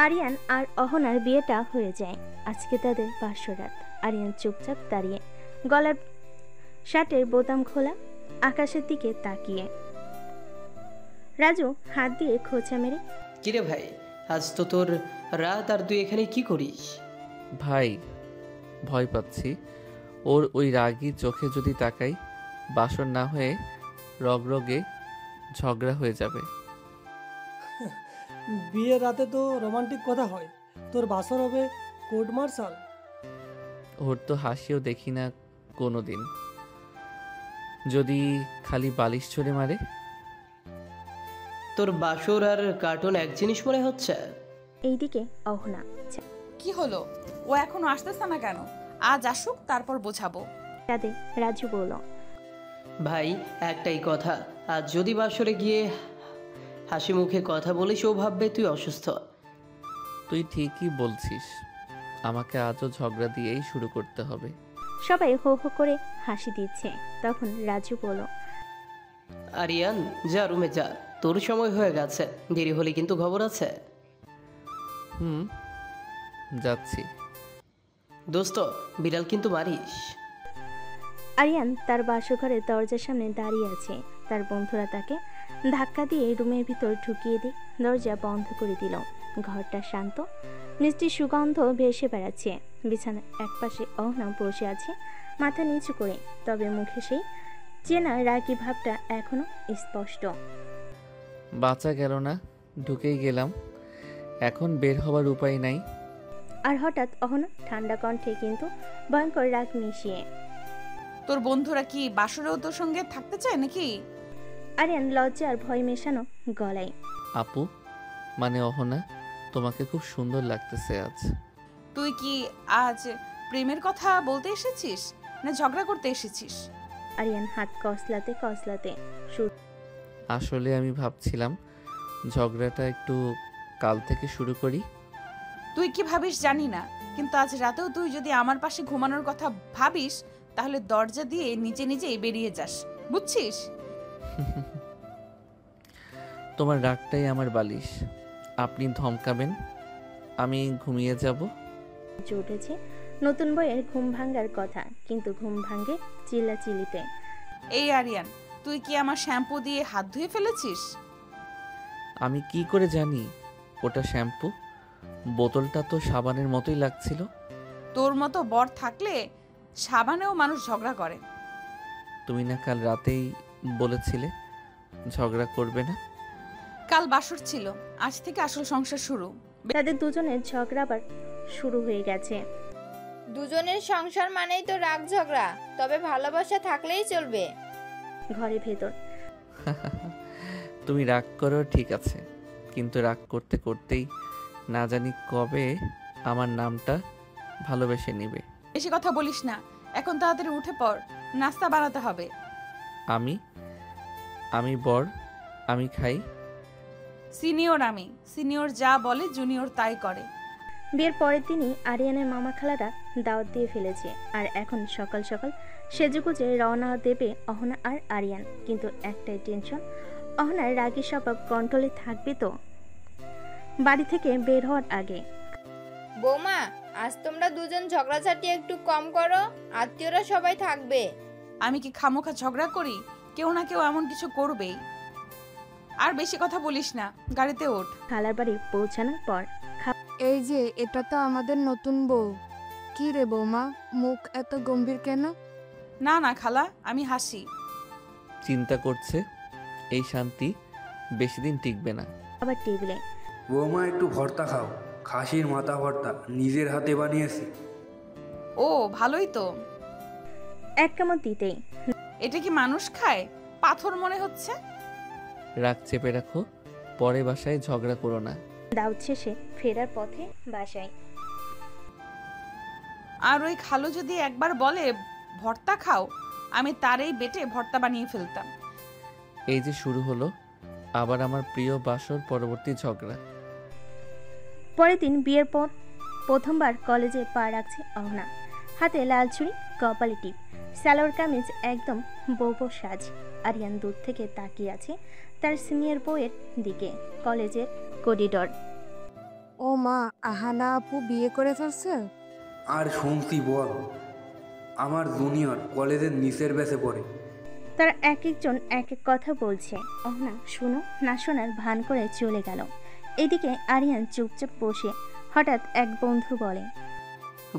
আরিয়ান আর অহনার বিয়েটা হয়ে যায়। আজকে তাদের বাসরাত। আরিয়ান চুপচাপ দাঁড়িয়ে, গলার শার্টের বোতাম খোলা, আকাশের দিকে তাকিয়ে। রাজু হাত দিয়ে খোঁচা মেরে, কিরে ভাই, আজ তো তোর রাত, আর তুই এখানে কি করিস? ভাই, ভয় পাচ্ছি ওর ওই রাগী চোখে যদি তাকাই, বাসর না হয়ে রগরগে ঝগড়া হয়ে যাবে। বিয়ের রাতে তো রোমান্টিক কথা হয়, তোর বাসর হবে কোর্ট মার্শাল। ওর তো হাসিও দেখি না কোনো দিন, যদি খালি বালিশ ছড়ে মারে। তোর বাসর আর কার্টুন এক জিনিস মনে হচ্ছে। এইদিকে অহনা, কি হলো, ও এখনো আসতেছে না কেন? আজ আসুক, তারপর বোঝাবো। তাদের রাজু বলল, ভাই একটাই কথা, আজ যদি বাসরে গিয়ে হাসি মুখে কথা বলিস, ও ভাববে তুই অসুস্থ। তুই ঠিকই বলছিস, আমাকে আজও ঝগড়া দিয়েই শুরু করতে হবে। সবাই হো হো করে হাসি দিচ্ছে। তখন রাজু বলল, আরিয়ান যা রুমে যা, তোর সময় হয়ে গেছে, দেরি হলে কিন্তু খবর আছে। যাচ্ছি। দোস্ত, বিড়াল কিন্তু মারিস। আরিয়ান তার বাসঘরের দরজার সামনে দাঁড়িয়ে আছে। তার বন্ধুরা তাকে ধাক্কা দিয়ে রুমের ভিতর ঢুকিয়ে দিয়ে দরজা বন্ধ করে দিল। ঘরটা শান্ত, মিষ্টি সুগন্ধ ভেসে বেড়াচ্ছে। বিছানার একপাশে অহনা বসে আছে, মাথা নিচু করে, তবে মুখে সেই চেনা রাগী ভাবটা এখনো স্পষ্ট। বাঁচা গেল না, ঢুকেই গেলাম, এখন বের হবার উপায় নাই। আর হঠাৎ অহনা ঠান্ডা কণ্ঠে কিন্তু ভয়ঙ্কর রাগ মিশিয়ে, তোর বন্ধুরা কি বাসরেও তোর সঙ্গে থাকতে চায় নাকি? আরিয়ান লজ্জা আর ভয় মেশানো গলায়, আপু, মানে অহনা, তোমাকে খুব সুন্দর লাগতেছে আজ। তুই কি আজ প্রেমের কথা বলতে এসেছিস না ঝগড়া করতে এসেছিস? আরিয়ান হাত কসলাতে কসলাতে, আসলে আমি ভাবছিলাম ঝগড়াটা একটু কাল থেকে শুরু করি। তুই কি ভাবিস জানি না, কিন্তু আজ রাতেও তুই যদি আমার পাশে ঘুমানোর কথা ভাবিস, তাহলে দরজা দিয়ে নিজে নিজেই বেরিয়ে যাস, বুঝছিস? তোমার রাগটাই আমার বালিশ, আপনি ধমকাবেন, আমি ঘুমিয়ে যাব। উঠেছে নতুন বইয়ের ঘুম ভাঙ্গার কথা, কিন্তু ঘুম ভাঙ্গে চিল্লাচিল্লিতে। এই আরিয়ান, তুই কি আমার শ্যাম্পু দিয়ে হাত ধুয়ে ফেলেছিস? আমি কি করে জানি ওটা শ্যাম্পু? বোতলটা তো সাবানের মতোই লাগছিল। তোর মতো বর থাকলে সাবানেও মানুষ ঝগড়া করে। তুমি না কাল রাতেই বলেছিলে ঝগড়া করবে না? কাল বাসর ছিল, আজ থেকে আসল সংসার শুরু। তাদের দুজনের ঝগড়া আবার শুরু হয়ে গেছে। দুজনের সংসার মানেই তো রাগ ঝগড়া, তবে ভালোবাসা থাকলেই চলবে। ঘরের ভেতর, তুমি রাগ করো ঠিক আছে, কিন্তু রাগ করতে করতেই না জানি কবে আমার নামটা ভালোবেসে নিবে। বেশি কথা বলিস না, এখন তাড়াতাড়ি উঠে পড়, নাস্তা বানাতে হবে। আমি বর, আমি খাই। সিনিয়র যা বলে জুনিয়র তাই করে। বিয়ের পরের দিনই আরিয়ানের মামা খালারা দাওয়াত দিয়ে ফেলেছে, আর এখন সকাল সকাল সেজেগুজে রওনা দেবে অহনা আর আরিয়ান। কিন্তু একটাই টেনশন, অহনার রাগী স্বভাব কন্ট্রোলে থাকবে তো বাড়ি থেকে বের হওয়ার আগে। বৌমা, আজ তোমরা দুজন ঝগড়াঝাটি একটু কম করো, আত্মীয়রা সবাই থাকবে। আমি কি খামোখা ঝগড়া করি? কেউ না কেউ এমন কিছু করবেই। আর বেশি কথা বলিস না, গাড়িতে ওঠ। খালার বাড়ি পৌঁছানোর পর এই যে এটা তো আমাদের নতুন বউ। কি রে বৌমা, মুখ এত গম্ভীর কেন? না না খালা, আমি হাসি। চিন্তা করছে এই শান্তি বেশি দিন টিকবে না। আবার টেবিলে বৌমা একটু ভর্তা খাও, খাসির মাথা ভর্তা নিজের হাতে বানিয়েছি। ও ভালোই তো। এক কামড় দিতেই এটা কি মানুষ খায়? পাথর মনে হচ্ছে। রাগ চেপে রাখো, পরে বাসায় ঝগড়া করো না। দাউদ শেষে ফেরার পথে বাসায়। আর ওই খালু যদি একবার বলে ভর্তা খাও, আমি তারই বেটে ভর্তা বানিয়ে ফেলতাম। এই যে শুরু হলো আবার আমার প্রিয় বাসর পরবর্তী ঝগড়া। পরের দিন বিয়ের পর প্রথমবার কলেজে পা রাখছে অহনা। হাতে লাল ছুরি, কপালে টিপ, সালোয়ার কামিজ, একদম বউ সাজ। আরিয়ান দূর থেকে তাকিয়ে আছে তার সিনিয়র বউয়ের দিকে। কলেজের করিডর। ও মা, আহানা আপু বিয়ে করে ফেলছে? আর শুনছি বল, আমার জুনিয়র কলেজের নিচের ব্যাচে পড়ে। তারা এক একজন এক এক কথা বলছে। অহনা শুনো না শোনার ভান করে চলে গেল। এদিকে আরিয়ান চুপচাপ বসে। হঠাৎ এক বন্ধু বলে,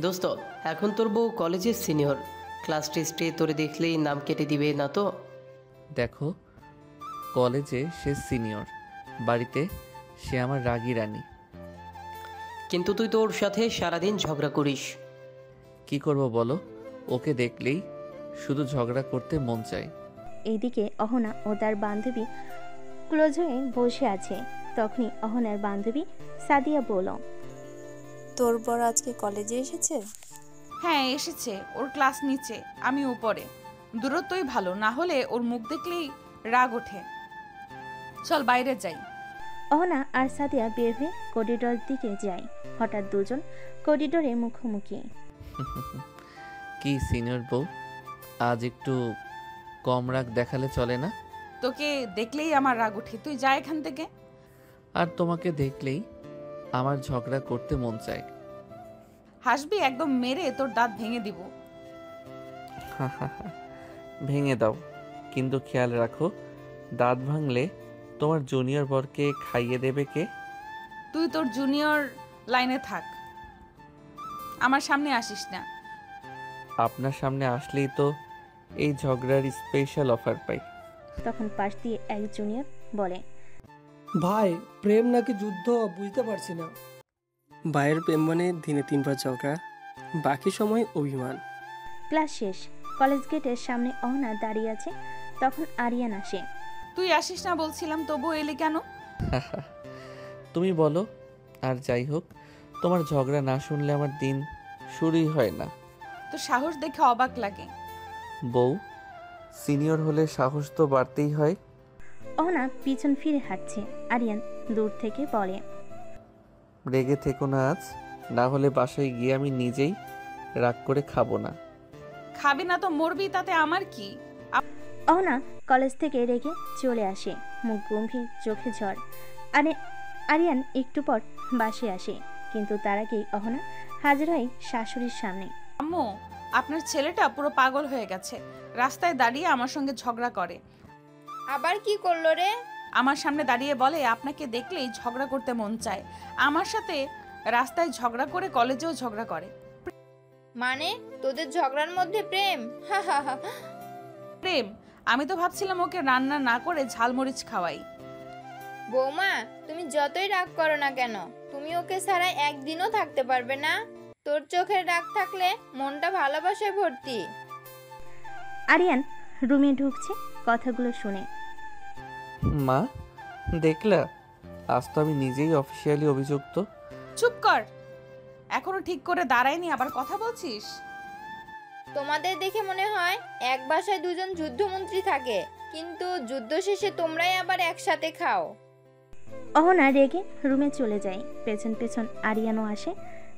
দোস্ত, এখন তোর বউ কলেজের সিনিয়র, ক্লাস টেস্টে তোরে দেখলেই নাম কেটে দিবে না তো? দেখো, কলেজে সে সিনিয়র, বাড়িতে সে আমার রাগী রানী। কিন্তু তুই তোর সাথে সারাদিন ঝগড়া করিস। কি করব বলো, ওকে দেখলেই শুধু ঝগড়া করতে মন চায়। এইদিকে অহনা ও তার বান্ধবী ক্লোজ হয়ে বসে আছে। তখনই অহনার বান্ধবী সাদিয়া বলল, তোর বর আজকে কলেজে এসেছে? হ্যাঁ এসেছে, ওর ক্লাস নিচে, আমি উপরে। দূরত্বই ভালো, না হলে ওর মুখ দেখলেই রাগ ওঠে। চল বাইরে যাই। অহনা আর সাদিয়া বের হয়ে করিডোর দিকে যায়। হঠাৎ দুজন করিডোরে মুখোমুখি। কি সিনিয়র বউ, আজ একটু কম রাগ দেখালে চলে না? তোকে দেখলেই আমার রাগ ওঠে, তুই যা এখান থেকে। আর তোমাকে দেখলেই আমার ঝগড়া করতে মন চায়। হাসবি, একদম মেরে তোর দাঁত ভেঙে দিব। ভেঙে দাও, কিন্তু খেয়াল রাখো দাঁত ভাঙলে তোমার জুনিয়র বরকে খাইয়ে দেবে কে? তুই তোর জুনিয়র লাইনে থাক, আমার সামনে আসিস না। আপনার সামনে আসলেই তো এই ঝগড়ার স্পেশাল অফার পাই। তখন পাশ দিয়ে এক জুনিয়র বলে, ভাই প্রেম নাকি যুদ্ধ বুঝতে পারছি না। ভাইয়ের প্রেম মানে দিনে 3 বার ঝগড়া, বাকি সময় অভিমান। ক্লাস শেষ। কলেজ গেটের সামনে অহনা দাঁড়িয়ে আছে। তখন আরিয়ান আসে। তুই আসিস না বলছিলাম, তবু এলি কেন? তুমি বলো। আর যাই হোক, তোমার ঝগড়া না শুনলে আমার দিন শুরুই হয় না। তো সাহস দেখে অবাক লাগে। বউ সিনিয়র হলে সাহস তো বাড়তেই হয়। অহনা পিছন ফিরে হাঁটছে। আরিয়ান দূর থেকে বলে, রেগে থেকো না আজ, না হলে বাসায় গিয়ে আমি নিজেই রাগ করে খাবো না। খাবি না তো মরবি, তাতে আমার কি? অহনা কলেজ থেকে রেগে চলে আসে, মুখ গম্ভীর, চোখে ঝড়। আরিয়ান একটু পর বাসে আসে, কিন্তু তার আগেই অহনা হাজির হয় শাশুড়ির সামনে। আম্মু, আপনার ছেলেটা পুরো পাগল হয়ে গেছে, রাস্তায় দাঁড়িয়ে আমার সঙ্গে ঝগড়া করে। আবার কি করলো রে? আমার সামনে দাঁড়িয়ে বলে আপনাকে দেখলেই ঝগড়া করতে মন চায়। আমার সাথে রাস্তায় ঝগড়া করে কলেজেও ঝগড়া করে। মানে তোদের ঝগড়ার মধ্যে প্রেম? প্রেম? আমি তো ভাবছিলাম ওকে রান্না না করে ঝালমরিচ খাওয়াই। বৌমা, তুমি যতই রাগ করো না কেন, তুমি ওকে ছাড়া একদিনও থাকতে পারবে না। তোর চোখের রাগ থাকলে মনটা ভালোবাসায় ভর্তি। আরিয়ান রুমে ঢুকছে কথাগুলো শুনে। মা দেখলা, আজ তো আমি নিজেই অফিসিয়ালি অভিযুক্ত। চুপ কর, এখনো ঠিক করে দাঁড়ায়নি, আবার কথা বলছিস। তোমাদের দেখে মনে হয় এক বাসায় দুজন যুদ্ধমন্ত্রী থাকে, কিন্তু যুদ্ধ শেষে তোমরাই আবার একসাথে খাও। অহনা রেগে রুমে চলে যায়। পেছন পেছন আরিয়ানও আসে।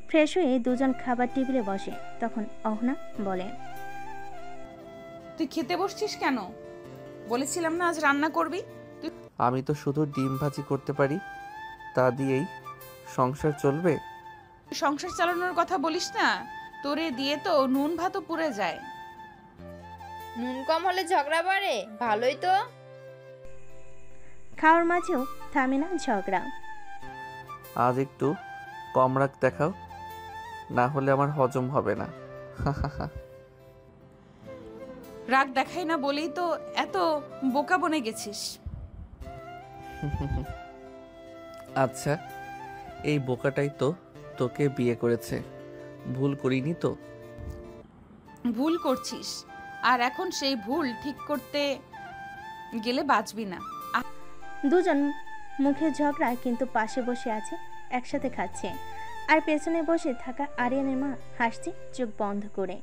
ফ্রেশ হয়ে দুজন খাবার টেবিলে বসে। তখন অহনা বলে, তুই খেতে বসছিস কেন? বলেছিলাম না আজ রান্না করবি। আমি তো শুধু ডিম ভাজি করতে পারি, তা দিয়েই সংসার চলবে। সংসার চালানোর কথা বলিস না, তোরে দিয়ে তো নুন ভাতও পুড়ে যায়। নুন কম হলে ঝগড়া বাড়ে, ভালোই তো। খাওয়ার মাঝেও থামে না ঝগড়া। আজ একটু কম রাগ দেখাও, না হলে আমার হজম হবে না। রাগ দেখাই না বলেই তো এত বোকা বনে গেছিস। আচ্ছা, এই বোকাটাই তো তোকে বিয়ে করেছে, ভুল করিনি তো? ভুল করছিস, আর এখন সেই ভুল ঠিক করতে গেলে বাঁচবি না। দুজন মুখে ঝগড়া, কিন্তু পাশে বসে আছে, একসাথে খাচ্ছে। আর পেছনে বসে থাকা আরিয়ানের মা হাসছে চোখ বন্ধ করে।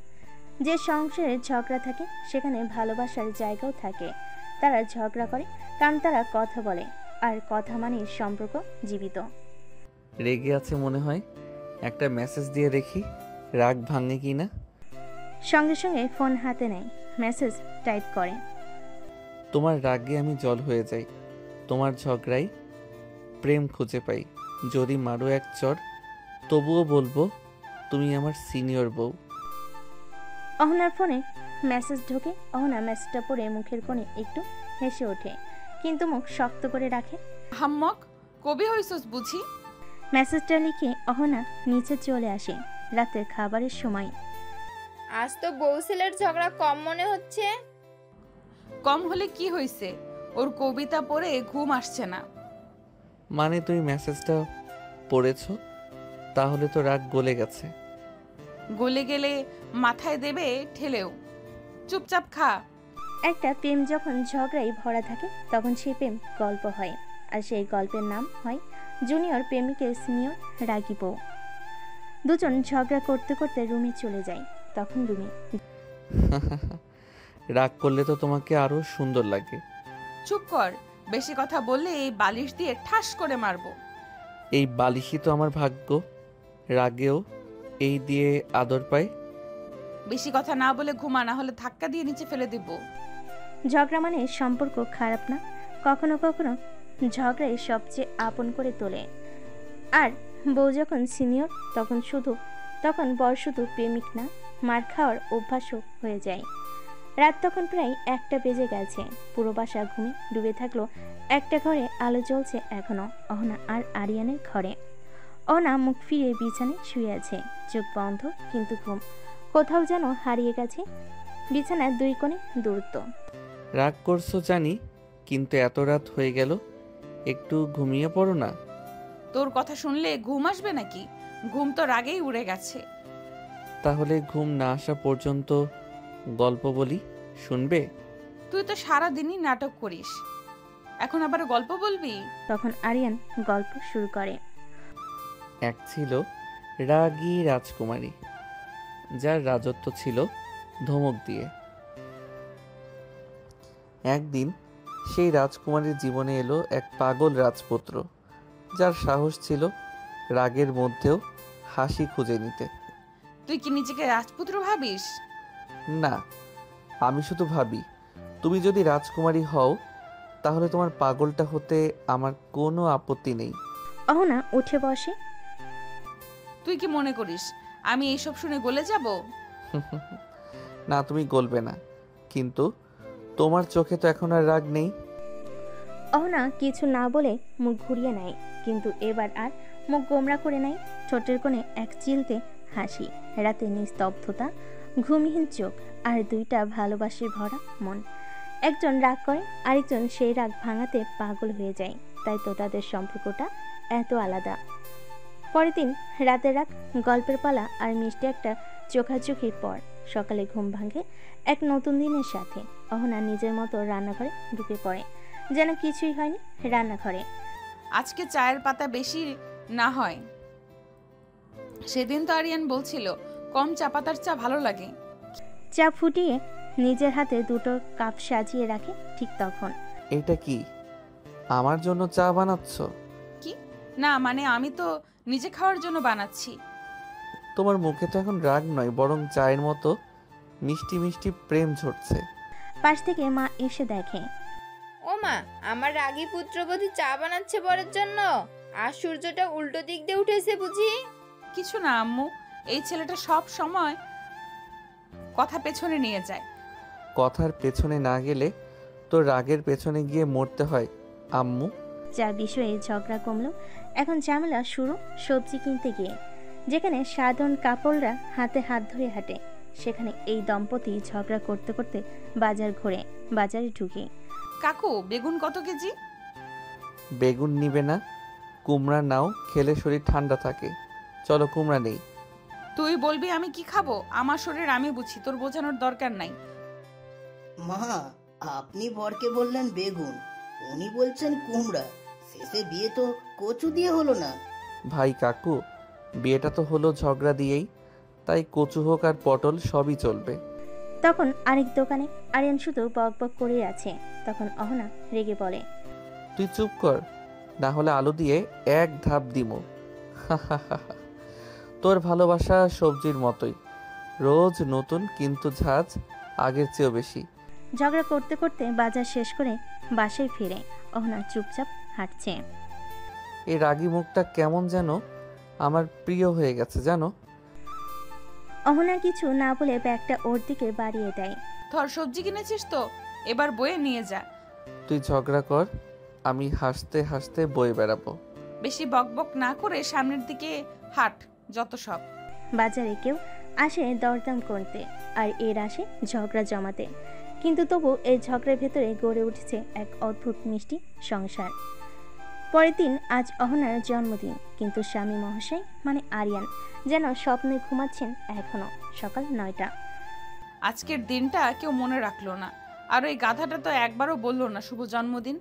যে সংসারে ঝগড়া থাকে সেখানে ভালোবাসার জায়গাও থাকে। তারা ঝগড়া করে কারণ তারা কথা বলে, আর কথা মানে সম্পর্ক জীবিত। রেগে আছে মনে হয়, একটা মেসেজ দিয়ে দেখি রাগ ভাঙে কি না। সঙ্গে সঙ্গে ফোন হাতে নেয়, মেসেজ টাইপ করে। তোমার রাগে আমি জল হয়ে যাই, তোমার ঝগড়াই প্রেম খুঁজে পাই। যদি মারো এক চর, তবুও বলবো তুমি আমার সিনিয়র বউ। অহনার ফোনে মেসেজ ঢোকে। অহনা মেসেজটা পড়ে মুখের কোণে একটু হেসে ওঠে, কিন্তু মুখ শক্ত করে রাখে। হাম্মক, কবি হইছস বুঝি? মেসেজটা লিখে অহনা নিচে চলে আসে। রাতের খাবারের সময়। আজ তো বউ ছেলের ঝগড়া কম মনে হচ্ছে। কম হলে কি হয়েছে, ওর কবিতা পড়ে ঘুম আসছে না। মানে তুমি মেসেজটা পড়েছো, তাহলে তো রাগ গলে গেছে। গলে গেলে মাথায় দেবে ঠেলেও, চুপচাপ খা। একটা প্রেম যখন ঝগড়ায় ভরা থাকে তখন সেই প্রেম গল্প হয়, আর সেই গল্পের নাম হয় জুনিয়র প্রেমিকের সিনিয়র রাগী বউ। দুজন ঝগড়া করতে করতে রুমে চলে যায়। তখন রুমে রাগ করলে তো তোমাকে আরো সুন্দর লাগে। চুপ কর, বেশি কথা বললে এই বালিশ দিয়ে ঠাস করে মারবো। এই বালিশই তো আমার ভাগ্য, রাগেও এই দিয়ে আদর পাই। বেশি কথা না বলে ঘুমা, না হলে ধাক্কা দিয়ে নিচে ফেলে দিব। ঝগড়া মানে সম্পর্ক খারাপ না, কখনো কখনো ঝগড়াই সবচেয়ে আপন করে তোলে। আর বউ যখন সিনিয়র তখন বর শুধু প্রেমিক না, মার খাওয়ার অভ্যাসও হয়ে যায়। রাত তখন প্রায় 1টা বেজে গেছে। পুরো বাসা ঘুমে ডুবে থাকলো। একটা ঘরে আলো জ্বলছে এখনো, অহনা আর আরিয়ানের ঘরে। অহনা মুখ ফিরিয়ে বিছানায় শুয়ে আছে, চোখ বন্ধ, কিন্তু ঘুম কোথাও যেন হারিয়ে গেছে। বিছানার দুই কোণে দূরত্ব। রাগ করছো জানি, কিন্তু এত রাত হয়ে গেল, একটু ঘুমিয়ে পড়ো না। তোর কথা শুনলে ঘুম আসবে নাকি? ঘুম তো রাগেই উড়ে গেছে। তাহলে ঘুম না আসা পর্যন্ত গল্প বলি, শুনবে? তুই তো সারাদিনই নাটক করিস, এখন আবার গল্প বলবি? তখন আরিয়ান গল্প শুরু করে। এক ছিল রাগী রাজকুমারী, যার রাজত্ব ছিল ধমক দিয়ে। একদিন সেই রাজকুমারীর জীবনে এলো এক পাগল রাজপুত্র, যার সাহস ছিল রাগের মধ্যেও হাসি খুঁজে নিতে। তুই কি নিজেকে রাজপুত্র ভাবিস? না, আমি শুধু ভাবি তুমি যদি রাজকুমারী হও তাহলে তোমার পাগলটা হতে আমার কোনো আপত্তি নেই। অহনা উঠে বসে। তুই কি মনে করিস আমি এইসব শুনে গলে যাব? না, তুমি গলবে না, কিন্তু তোমার চোখে তো এখন আর রাগ নেই। অহনা কিছু না বলে মুখ ঘুরিয়ে নেয়, কিন্তু এবার আর মুখ গোমরা করে নেয়। ঠোঁটের কোণে এক চিলতে হাসি, রাতে নিস্তব্ধতা, ঘুমহীন চোখ, আর দুইটা ভালোবাসায় ভরা মন। একজন রাগ করে, আরেকজন সেই রাগ ভাঙাতে পাগল হয়ে যায়। তাই তো তাদের সম্পর্কটা এত আলাদা। পরের দিন রাতের রাগ, গল্পের পালা আর মিষ্টি একটা চোখাচোখির পর সকালে ঘুম ভাঙে এক নতুন দিনের সাথে। অহনা নিজের মতো রান্নাঘরে ঢুকে পড়ে, যেন কিছুই হয়নি রান্নাঘরে। আজকে চায়ের পাতা বেশি না হয়। সেদিন তো আরিয়ান বলছিল কম চা পাতার চা ভালো লাগে। চা ফুটিয়ে নিজের হাতে দুটো কাপ সাজিয়ে রাখে। ঠিক তখন, এটা কি আমার জন্য চা বানাচ্ছ? কি না, মানে আমি তো নিজে খাওয়ার জন্য বানাচ্ছি। তোমার মুখে তো এখন রাগ নয়, বরং চায়ের মতো মিষ্টি মিষ্টি প্রেম ঝরছে। পাশ থেকে মা এসে দেখে। ও মা, আমার রাগী পুত্রবধূ চা বানাচ্ছে বরের জন্য। আর সূর্যটা উল্টো দিক দিয়ে উঠেছে বুঝি? কিছু না আম্মু, এই ছেলেটা সব সময় কথা পেছনে নিয়ে যায়। কথার পেছনে না গেলে তো রাগের পেছনে গিয়ে মরতে হয় আম্মু। যা বিষয়ে ঝগড়া কমলো। এখন ঝামেলা শুরু সবজি কিনতে গিয়ে। যেখানে সাধারণ কাপড়রা হাতে হাত ধরে হাঁটে, সেখানে এই দম্পতি ঝগড়া করতে করতে বাজার ঘুরে বাজারে ঢুকে। কাকু, বেগুন কত কেজি? বেগুন নিবে না, কুমড়া নাও, খেলে শরীর ঠান্ডা থাকে। চলো কুমড়া নেই। তুই বলবি আমি কি খাবো? আমার শরীর আমি বুঝি, তোর বোঝানোর দরকার নাই। মা, আপনি বরকে বললেন বেগুন, উনি বলছেন কুমড়া। শেষে বিয়ে তো কচু দিয়ে হলো না। ভাই কাকু, বিয়েটা তো হলো ঝগড়া দিয়েই, তাই কচু হোক আর পটল সবই চলবে। তখন আরেক দোকানে আরিয়ান শুধু বক বক করে আছে। তখন অহনা রেগে বলে, তুই চুপ কর, না হলে আলু দিয়ে এক ধাপ দিমো। তোর ভালোবাসা সবজির মতোই, রোজ নতুন, কিন্তু ঝাঁজ আগের চেয়েও বেশি। ঝগড়া করতে করতে বাজার শেষ করে বাসায় ফিরে অহনা চুপচাপ হাঁটছে। এই রাগী মুখটা কেমন যেন আমার প্রিয় হয়ে গেছে জানো। অহনা কিছু না বলে ব্যাগটা ওর দিকে বাড়িয়ে দেয়। ধর, সবজি কিনেছিস তো, এবার বয়ে নিয়ে যা। তুই ঝগড়া কর, আমি হাসতে হাসতে বয়ে বেড়াবো। বেশি বকবক না করে সামনের দিকে হাঁট, যত সব। বাজারে কেউ আসে দরদাম করতে, আর এর আসে ঝগড়া জমাতে। কিন্তু তবু এই ঝগড়ার ভেতরে গড়ে উঠেছে এক অদ্ভুত মিষ্টি সংসার। পরের দিন আজ অহনার জন্মদিন, কিন্তু স্বামী মহাশয় মানে আরিয়ান যেন স্বপ্নে ঘুমাচ্ছেন এখনো। সকাল 9টা। আজকের দিনটা কেউ মনে রাখলো না, আর ওই গাধাটা তো একবারও বললো না শুভ জন্মদিন।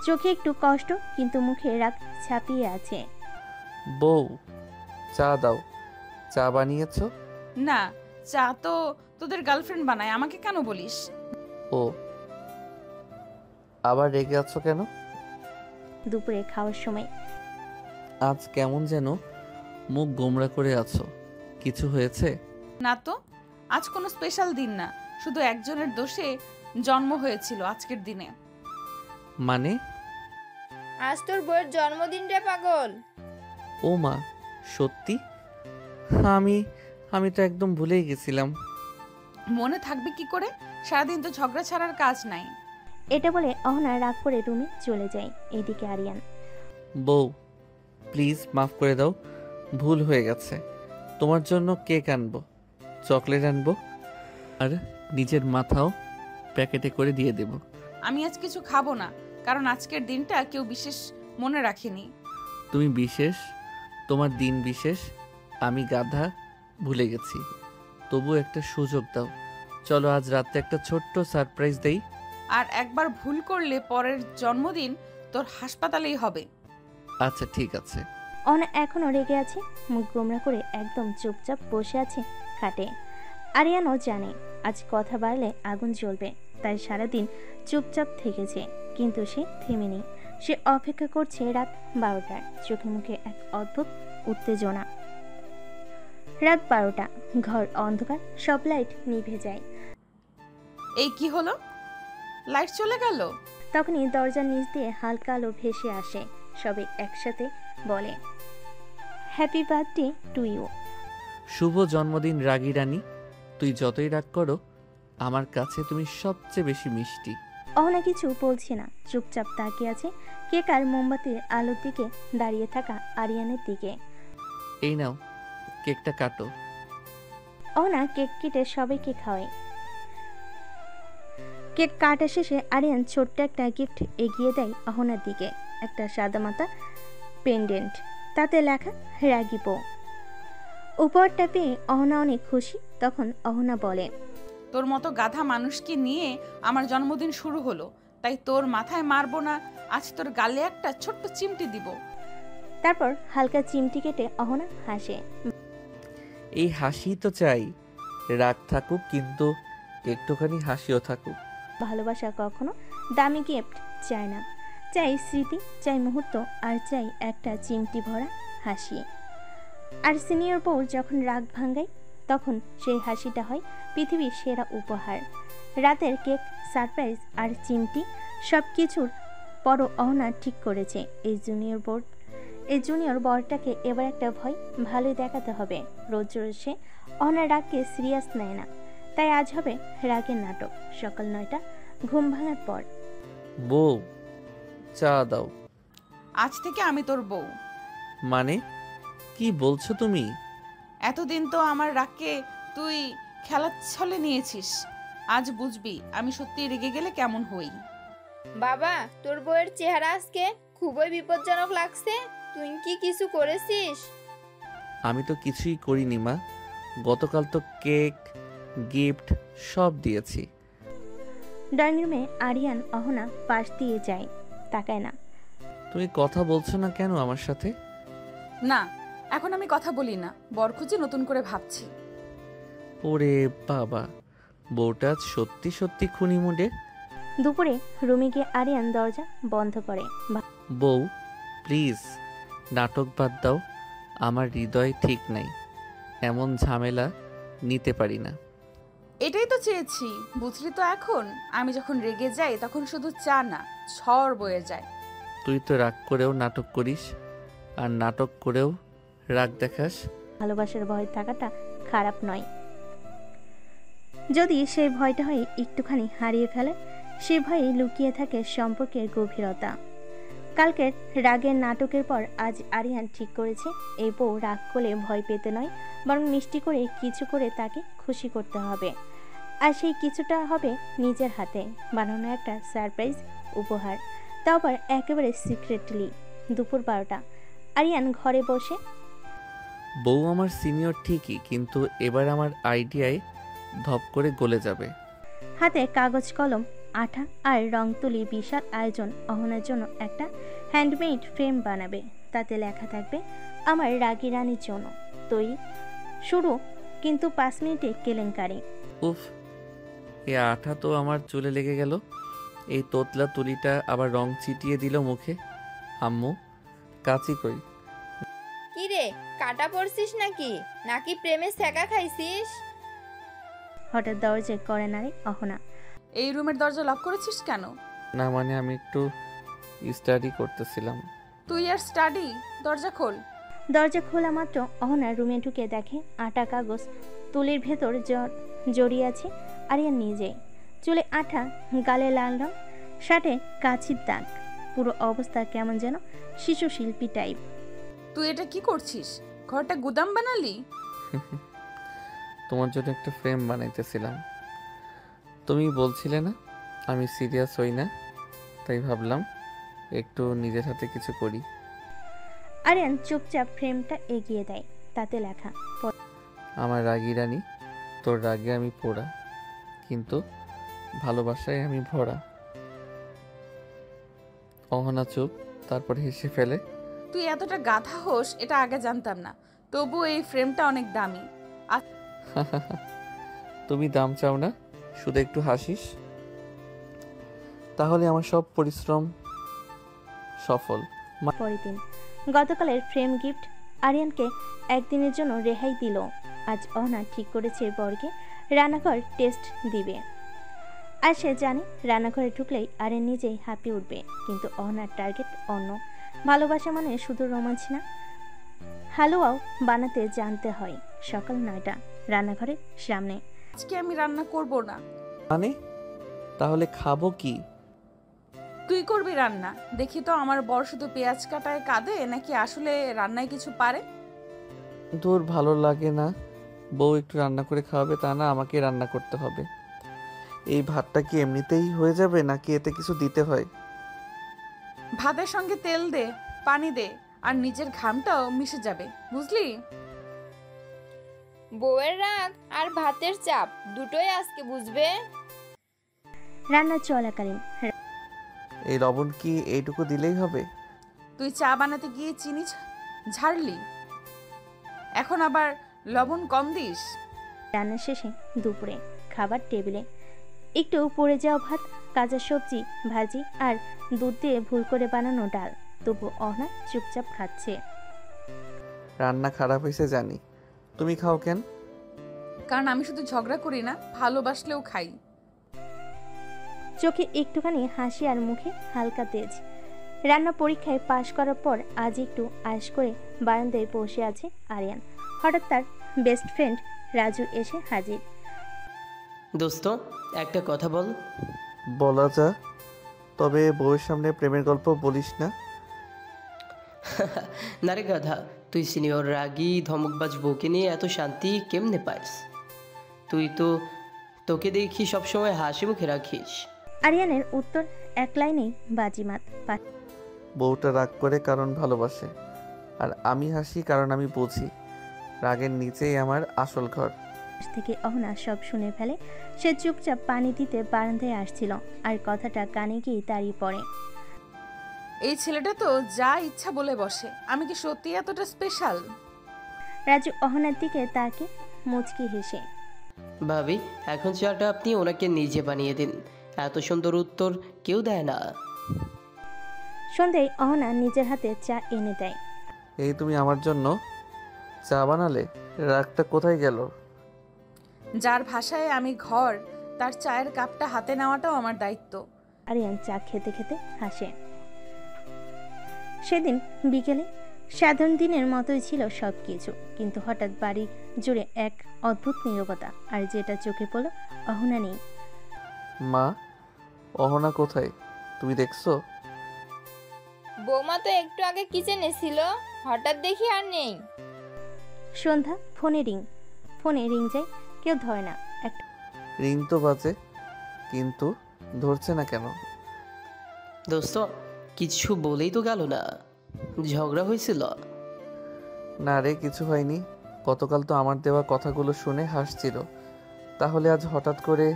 চোখে একটু কষ্ট, কিন্তু মুখে রাগ ছাপিয়ে আছে। বউ, চা দাও। চা বানিয়েছো? না, চা তো তোদের গার্লফ্রেন্ড বানায়, আমাকে কেন বলিস? ও, আবার রেগে আছো কেন? দুপুরে খাওয়ার সময়। আজ কেমন যেন মুখ গোমড়া করে আছো, কিছু হয়েছে? না তো, আজ কোনো স্পেশাল দিন না, শুধু একজনের দোষে জন্ম হয়েছিল আজকের দিনে। মানে? আজ তোর বউয়ের জন্মদিন রে পাগল। ও মা, সত্যি? আমি তো একদম ভুলেই গেছিলাম। মনে থাকবে কি করে? সারাদিন তো ঝগড়া ছাড়ার কাজ নাই। এটা বলে অহনা রাগ করে রুমে চলে যায়। এইদিকে আরিয়ান, বউ প্লিজ মাফ করে দাও, ভুল হয়ে গেছে। তোমার জন্য কেক আনবো, চকলেট আনবো, আর নিজের মাথাও প্যাকেটে করে দিয়ে দেব। আমি আজ কিছু খাবো না, কারণ আজকের দিনটা কেউ বিশেষ মনে রাখেনি। তুমি বিশেষ, তোমার দিন বিশেষ, আমি গাধা ভুলে গেছি। তবু একটা সুযোগ দাও, চলো আজ রাতে একটা ছোট্ট সারপ্রাইজ দেই। আর একবার ভুল করলে পরের জন্মদিন তোর হাসপাতালেই হবে। আচ্ছা ঠিক আছে। অহনা এখনো রেগে আছে, মুখ গোমরা করে একদম চুপচাপ বসে আছে খাটে। আরিয়ানও জানে আজ কথা বাড়লে আগুন জ্বলবে, তাই সারাদিন চুপচাপ থেকেছে। কিন্তু সে থেমেনি, সে অপেক্ষা করছে রাত 12টার। চোখে মুখে এক অদ্ভুত উত্তেজনা। রাত 12টা, ঘর অন্ধকার, সব লাইট নিভে যায়। এই কি হলো, লাইট চলে গেল? তখনই দরজার নিচ দিয়ে হালকা আলো ভেসে আসে। সবাই একসাথে বলে, হ্যাপি বার্থডে টু ইউ। শুভ জন্মদিন রাগী রানী, তুই যতই রাগ করো আমার কাছে তুমি সবচেয়ে বেশি মিষ্টি। অহনা কিছু বলছে না, চুপচাপ তাকিয়ে আছে কেক আর মোমবাতির আলোর দিকে দাঁড়িয়ে থাকা আরিয়ানের দিকে। এই নাও, কেকটা কাটো। অহনা কেক কেটে সবাইকে খাওয়ায়। কেক কাটা শেষে আরিয়ান ছোট্ট একটা গিফট এগিয়ে দেয় অহনার দিকে। একটা সাদামাটা পেন্ডেন্ট, তাতে লেখা রাগী বউ। উপহারটা পেয়ে অহনা অনেক খুশি। তখন অহনা বলে, তোর মতো গাধা মানুষকে নিয়ে আমার জন্মদিন শুরু হলো, তাই তোর মাথায় মারবো না, আজ তোর গালে একটা ছোট্ট চিমটি দিব। তারপর হালকা চিমটি কেটে অহনা হাসে। এই হাসি তো চাই, রাগ থাকুক কিন্তু একটুখানি হাসিও থাকুক। ভালোবাসা কখনো দামি গিফট চায় না, চাই স্মৃতি, চাই মুহূর্ত, আর চাই একটা চিমটি ভরা হাসি। আর সিনিয়র বউ যখন রাগ ভাঙ্গায়, তখন সেই হাসিটা হয় পৃথিবীর সেরা উপহার। রাতের কেক, সারপ্রাইজ আর চিমটি সব কিছুর পরও অহনা ঠিক করেছে এই জুনিয়র বরটাকে এবার একটা ভয় ভালোই দেখাতে হবে। রোজ রোজ সে অহনার রাগকে সিরিয়াস নেয় না, তাই আজ হবে রাগের নাটক। সকাল 9টা, ঘুম ভাঙার পর। বউ চা দাও। আজ থেকে আমি তোর বউ। মানে কি বলছো তুমি? এতদিন তো আমার রাগকে তুই খেলার ছলে নিয়েছিস, আজ বুঝবি আমি সত্যি রেগে গেলে কেমন হই। বাবা, তোর বউয়ের চেহারা আজকে খুবই বিপজ্জনক লাগছে। তুই কি কিছু করেছিস? আমি তো কিছুই করিনি মা, গতকাল তো কেক গিফট সব দিয়েছি। ড্রয়িং রুমে আরিয়ান অহনা পাশ দিয়ে যায়, তাকায় না। তুমি কথা বলছো না কেন আমার সাথে? না, এখন আমি কথা বলি না, বর খুঁজে নতুন করে ভাবছি। ওরে বাবা, বউটা আজ সত্যি সত্যি খুনি মুডে। দুপুরে রুমে গিয়ে আরিয়ান দরজা বন্ধ করে। বউ প্লিজ নাটক বাদ দাও, আমার হৃদয় ঠিক নাই, এমন ঝামেলা নিতে পারি না। এটাই তো চেয়েছি, বুঝলি তো। এখন আমি যখন রেগে যাই তখন শুধু চা না, ঝড় বয়ে যায়। তুই তো রাগ করেও নাটক করিস, আর নাটক করেও রাগ দেখাস। ভালোবাসার ভয় থাকাটা খারাপ নয়, যদি সেই ভয়টা হয় একটুখানি হারিয়ে ফেলে, সে ভয়ে লুকিয়ে থাকে সম্পর্কের গভীরতা। কালকের রাগের নাটকের পর আজ আরিয়ান ঠিক করেছে এই বউ রাগ করলে ভয় পেতে নয়, বরং মিষ্টি করে কিছু করে তাকে খুশি করতে হবে। আর সেই কিছুটা হবে নিজের হাতে বানানো একটা সারপ্রাইজ উপহার, তাও আবার একেবারে সিক্রেটলি। দুপুর 12টা, আরিয়ান ঘরে বসে। বউ আমার সিনিয়র ঠিকই, কিন্তু এবার আমার আইডিয়ায় ধপ করে গলে যাবে। হাতে কাগজ কলম, আঠা আর রং তুলি বিশাল আয়োজন। অহনার জন্য একটা হ্যান্ডমেড ফ্রেম বানাবে, তাতে লেখা থাকবে আমার রাগী রানীর জন্য তৈরি। শুরু কিন্তু 5 মিনিটে কেলেঙ্কারি। উফ, এ আঠা তো আমার চুলে লেগে গেল। এই তোতলা তুলিটা আবার রং ছিটিয়ে দিল মুখে। আম্মু, কাচি কই? কি রে, কাটা পড়ছিস নাকি নাকি প্রেমে ছ্যাঁকা খাইছিস? হঠাৎ দরজায় করে নাড়ে অহনা। এই রুমের দরজা লক করেছিস কেন? না মানে আমি একটু স্টাডি করতেছিলাম। তুই আর স্টাডি? দরজা খোল। দরজা খোলা মাত্র অহনা রুমে ঢুকে দেখে আটা কাগজ তুলির ভেতর জড়িয়ে আছে। আরিয়ান নিজে চুলে আঠা, গালে লাল রং, শার্টে কাচির দাগ, পুরো অবস্থা কেমন যেন শিশু শিল্পী টাইপ। তুই এটা কি করছিস? ঘরটা গুদাম বানালি? তোমার জন্য একটা ফ্রেম বানাইতেছিলাম। তুমি বলছিলে না আমি সিরিয়াস হই না, তাই ভাবলাম একটু নিজের হাতে কিছু করি। আরিয়ান চুপচাপ ফ্রেমটা এগিয়ে দেয়, তাতে লেখা আমার রাগী রানী, তোর রাগে আমি পোড়া, কিন্তু ভালোবাসায় আমি ভরা। অহনা চুপ, তারপর হেসে ফেলে। তুই এতটা গাধা হোস এটা আগে জানতাম না, তবু এই ফ্রেমটা অনেক দামি। তুমি দাম চাও না, শুধু একটু হাসিস, তাহলে আমার সব পরিশ্রম সফল। পরের দিন, গতকালের ফ্রেম গিফট আরিয়ানকে একদিনের জন্য রেহাই দিল। আজ অহনা ঠিক করেছে বরকে রান্নাঘর টেস্ট দিবে, আর সে জানে রান্নাঘরে ঢুকলেই আরিয়ান নিজেই হাঁপিয়ে উঠবে। কিন্তু অহনার টার্গেট অন্য। ভালোবাসা মানে শুধু রোমাঞ্চ না, হালুয়াও বানাতে জানতে হয়। সকাল 9টা, রান্নাঘরের সামনে। আজকে আমি রান্না করব না। মানে তাহলে খাবো কি? তুই করবি রান্না। দেখি তো আমার বর শুধু পেঁয়াজ কাটায় কাঁদে নাকি আসলে রান্নায় কিছু পারে। তোর ভালো লাগে না বউ একটু রান্না করে খাওয়াবে, তা না আমাকে রান্না করতে হবে? এই ভাতটা কি এমনিতেই হয়ে যাবে নাকি এতে কিছু দিতে হয়? ভাতের সঙ্গে তেল দে, পানি দে, আর নিজের ঘামটাও মিশে যাবে, বুঝলি? বউয়ের রাগ আর ভাতের চাপ দুটোই আজকে বুঝবে। রান্না চলাকালীন এই লবণ কি এইটুকু দিলেই হবে? তুই চা বানাতে গিয়ে চিনি ঝাড়লি, এখন আবার লবণ কম দিস। রান্না শেষে দুপুরে খাবার টেবিলে একটু পড়ে যাওয়া ভাত, কাঁচা সবজি ভাজি আর দুধ দিয়ে ভুল করে বানানো ডাল। তবু অহনা চুপচাপ খাচ্ছে। রান্না খারাপ হয়েছে জানি, তুমি খাও কেন? কারণ আমি শুধু ঝগড়া করি না, ভালোবাসলেও খাই। চোখে একটুখানি হাসি আর মুখে হালকা তেজ। রান্না পরীক্ষায় পাশ করার পর আজ একটু আয়েশ করে বারান্দায় বসে আছে আরিয়ান। হঠাৎ তার বেস্ট ফ্রেন্ড রাজু এসে হাজির। দোস্ত, একটা কথা বল। বলা যা, তবে বউয়ের সামনে প্রেমের গল্প বলিস না। না রে গাধা, তুই সিনিয়র রাগী ধমকবাজ বউকে নিয়ে এত শান্তি কেমনে পাইস? তোকে দেখি সবসময় হাসি মুখে রাখিস। আরিয়ানের উত্তর এক লাইনেই বাজিমাত। বউটা রাগ করে কারণ ভালোবাসে, আর আমি হাসি কারণ আমি বুঝি রাগের নিচেই আমার আসল ঘর। থেকে অহনা সব শুনে ফেলে। সে চুপচাপ পানি দিতে বারান্দায় আসছিল, আর কথাটা কানে গিয়ে দাঁড়িয়ে পড়ে। এই ছেলেটা তো যা ইচ্ছা বলে বসে, আমি কি সত্যি এতটা স্পেশাল? রাজু অহনার দিকে তাকে মুচকি হেসে, ভাবি এখন চাটা আপনি ওনাকে নিজে বানিয়ে দিন, এত সুন্দর উত্তর কেউ দেয় না। সন্ধ্যায় অহনা নিজের হাতে চা এনে দেয়। এই তুমি আমার জন্য চা বানালে? রাগটা কোথায় গেল? যার ভাষায় আমি ঘর, তার চায়ের কাপটা হাতে নেওয়াটাও আমার দায়িত্ব। আরিয়ান চা খেতে খেতে হাসে। সেদিন বিকেলে সাধারণ দিনের মতোই ছিল সবকিছু, কিন্তু হঠাৎ বাড়ি জুড়ে এক অদ্ভুত নীরবতা, আর যেটা চোখে পড়ল অহনা নেই। মা, অহনা কোথায়? তুমি দেখছো? বৌমা তো একটু আগে কিচেনে ছিল, হঠাৎ দেখি আর নেই। সন্ধ্যা ফোনে রিং যায়, কেউ ধরে না। একটা রিং তো বাজে, কিন্তু ধরছে না কেন? দোস্ত কিছু বলেই তো গেল না, ঝগড়া হয়েছিল? না রে, কিছু হয়নি। গতকাল তো আমার দেওয়া কথাগুলো শুনে হাসছিল, তাহলে আজ হঠাৎ করে?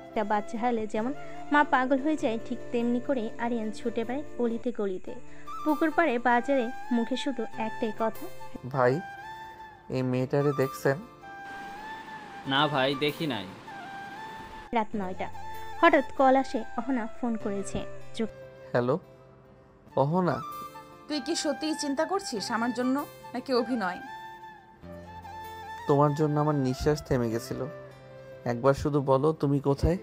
একটা বাচ্চা হারলে যেমন মা পাগল হয়ে যায়, ঠিক তেমনি করে আরিয়ান ছুটে বেড়ায় অলিতে গলিতে, পুকুর পাড়ে, বাজারে, মুখে শুধু একটাই কথা, ভাই এই মেয়েটারে দেখছেন? না ভাই, দেখি নাই। রাত 9টা হঠাৎ কল আসে। অহনা ফোন করেছে। হ্যালো অহনা, তুই কি সত্যিই চিন্তা করছিস আমার জন্য, নাকি অভিনয়? তোমার জন্য আমার নিঃশ্বাস থেমে গেছিল। একবার শুধু বলো তুমি কোথায়?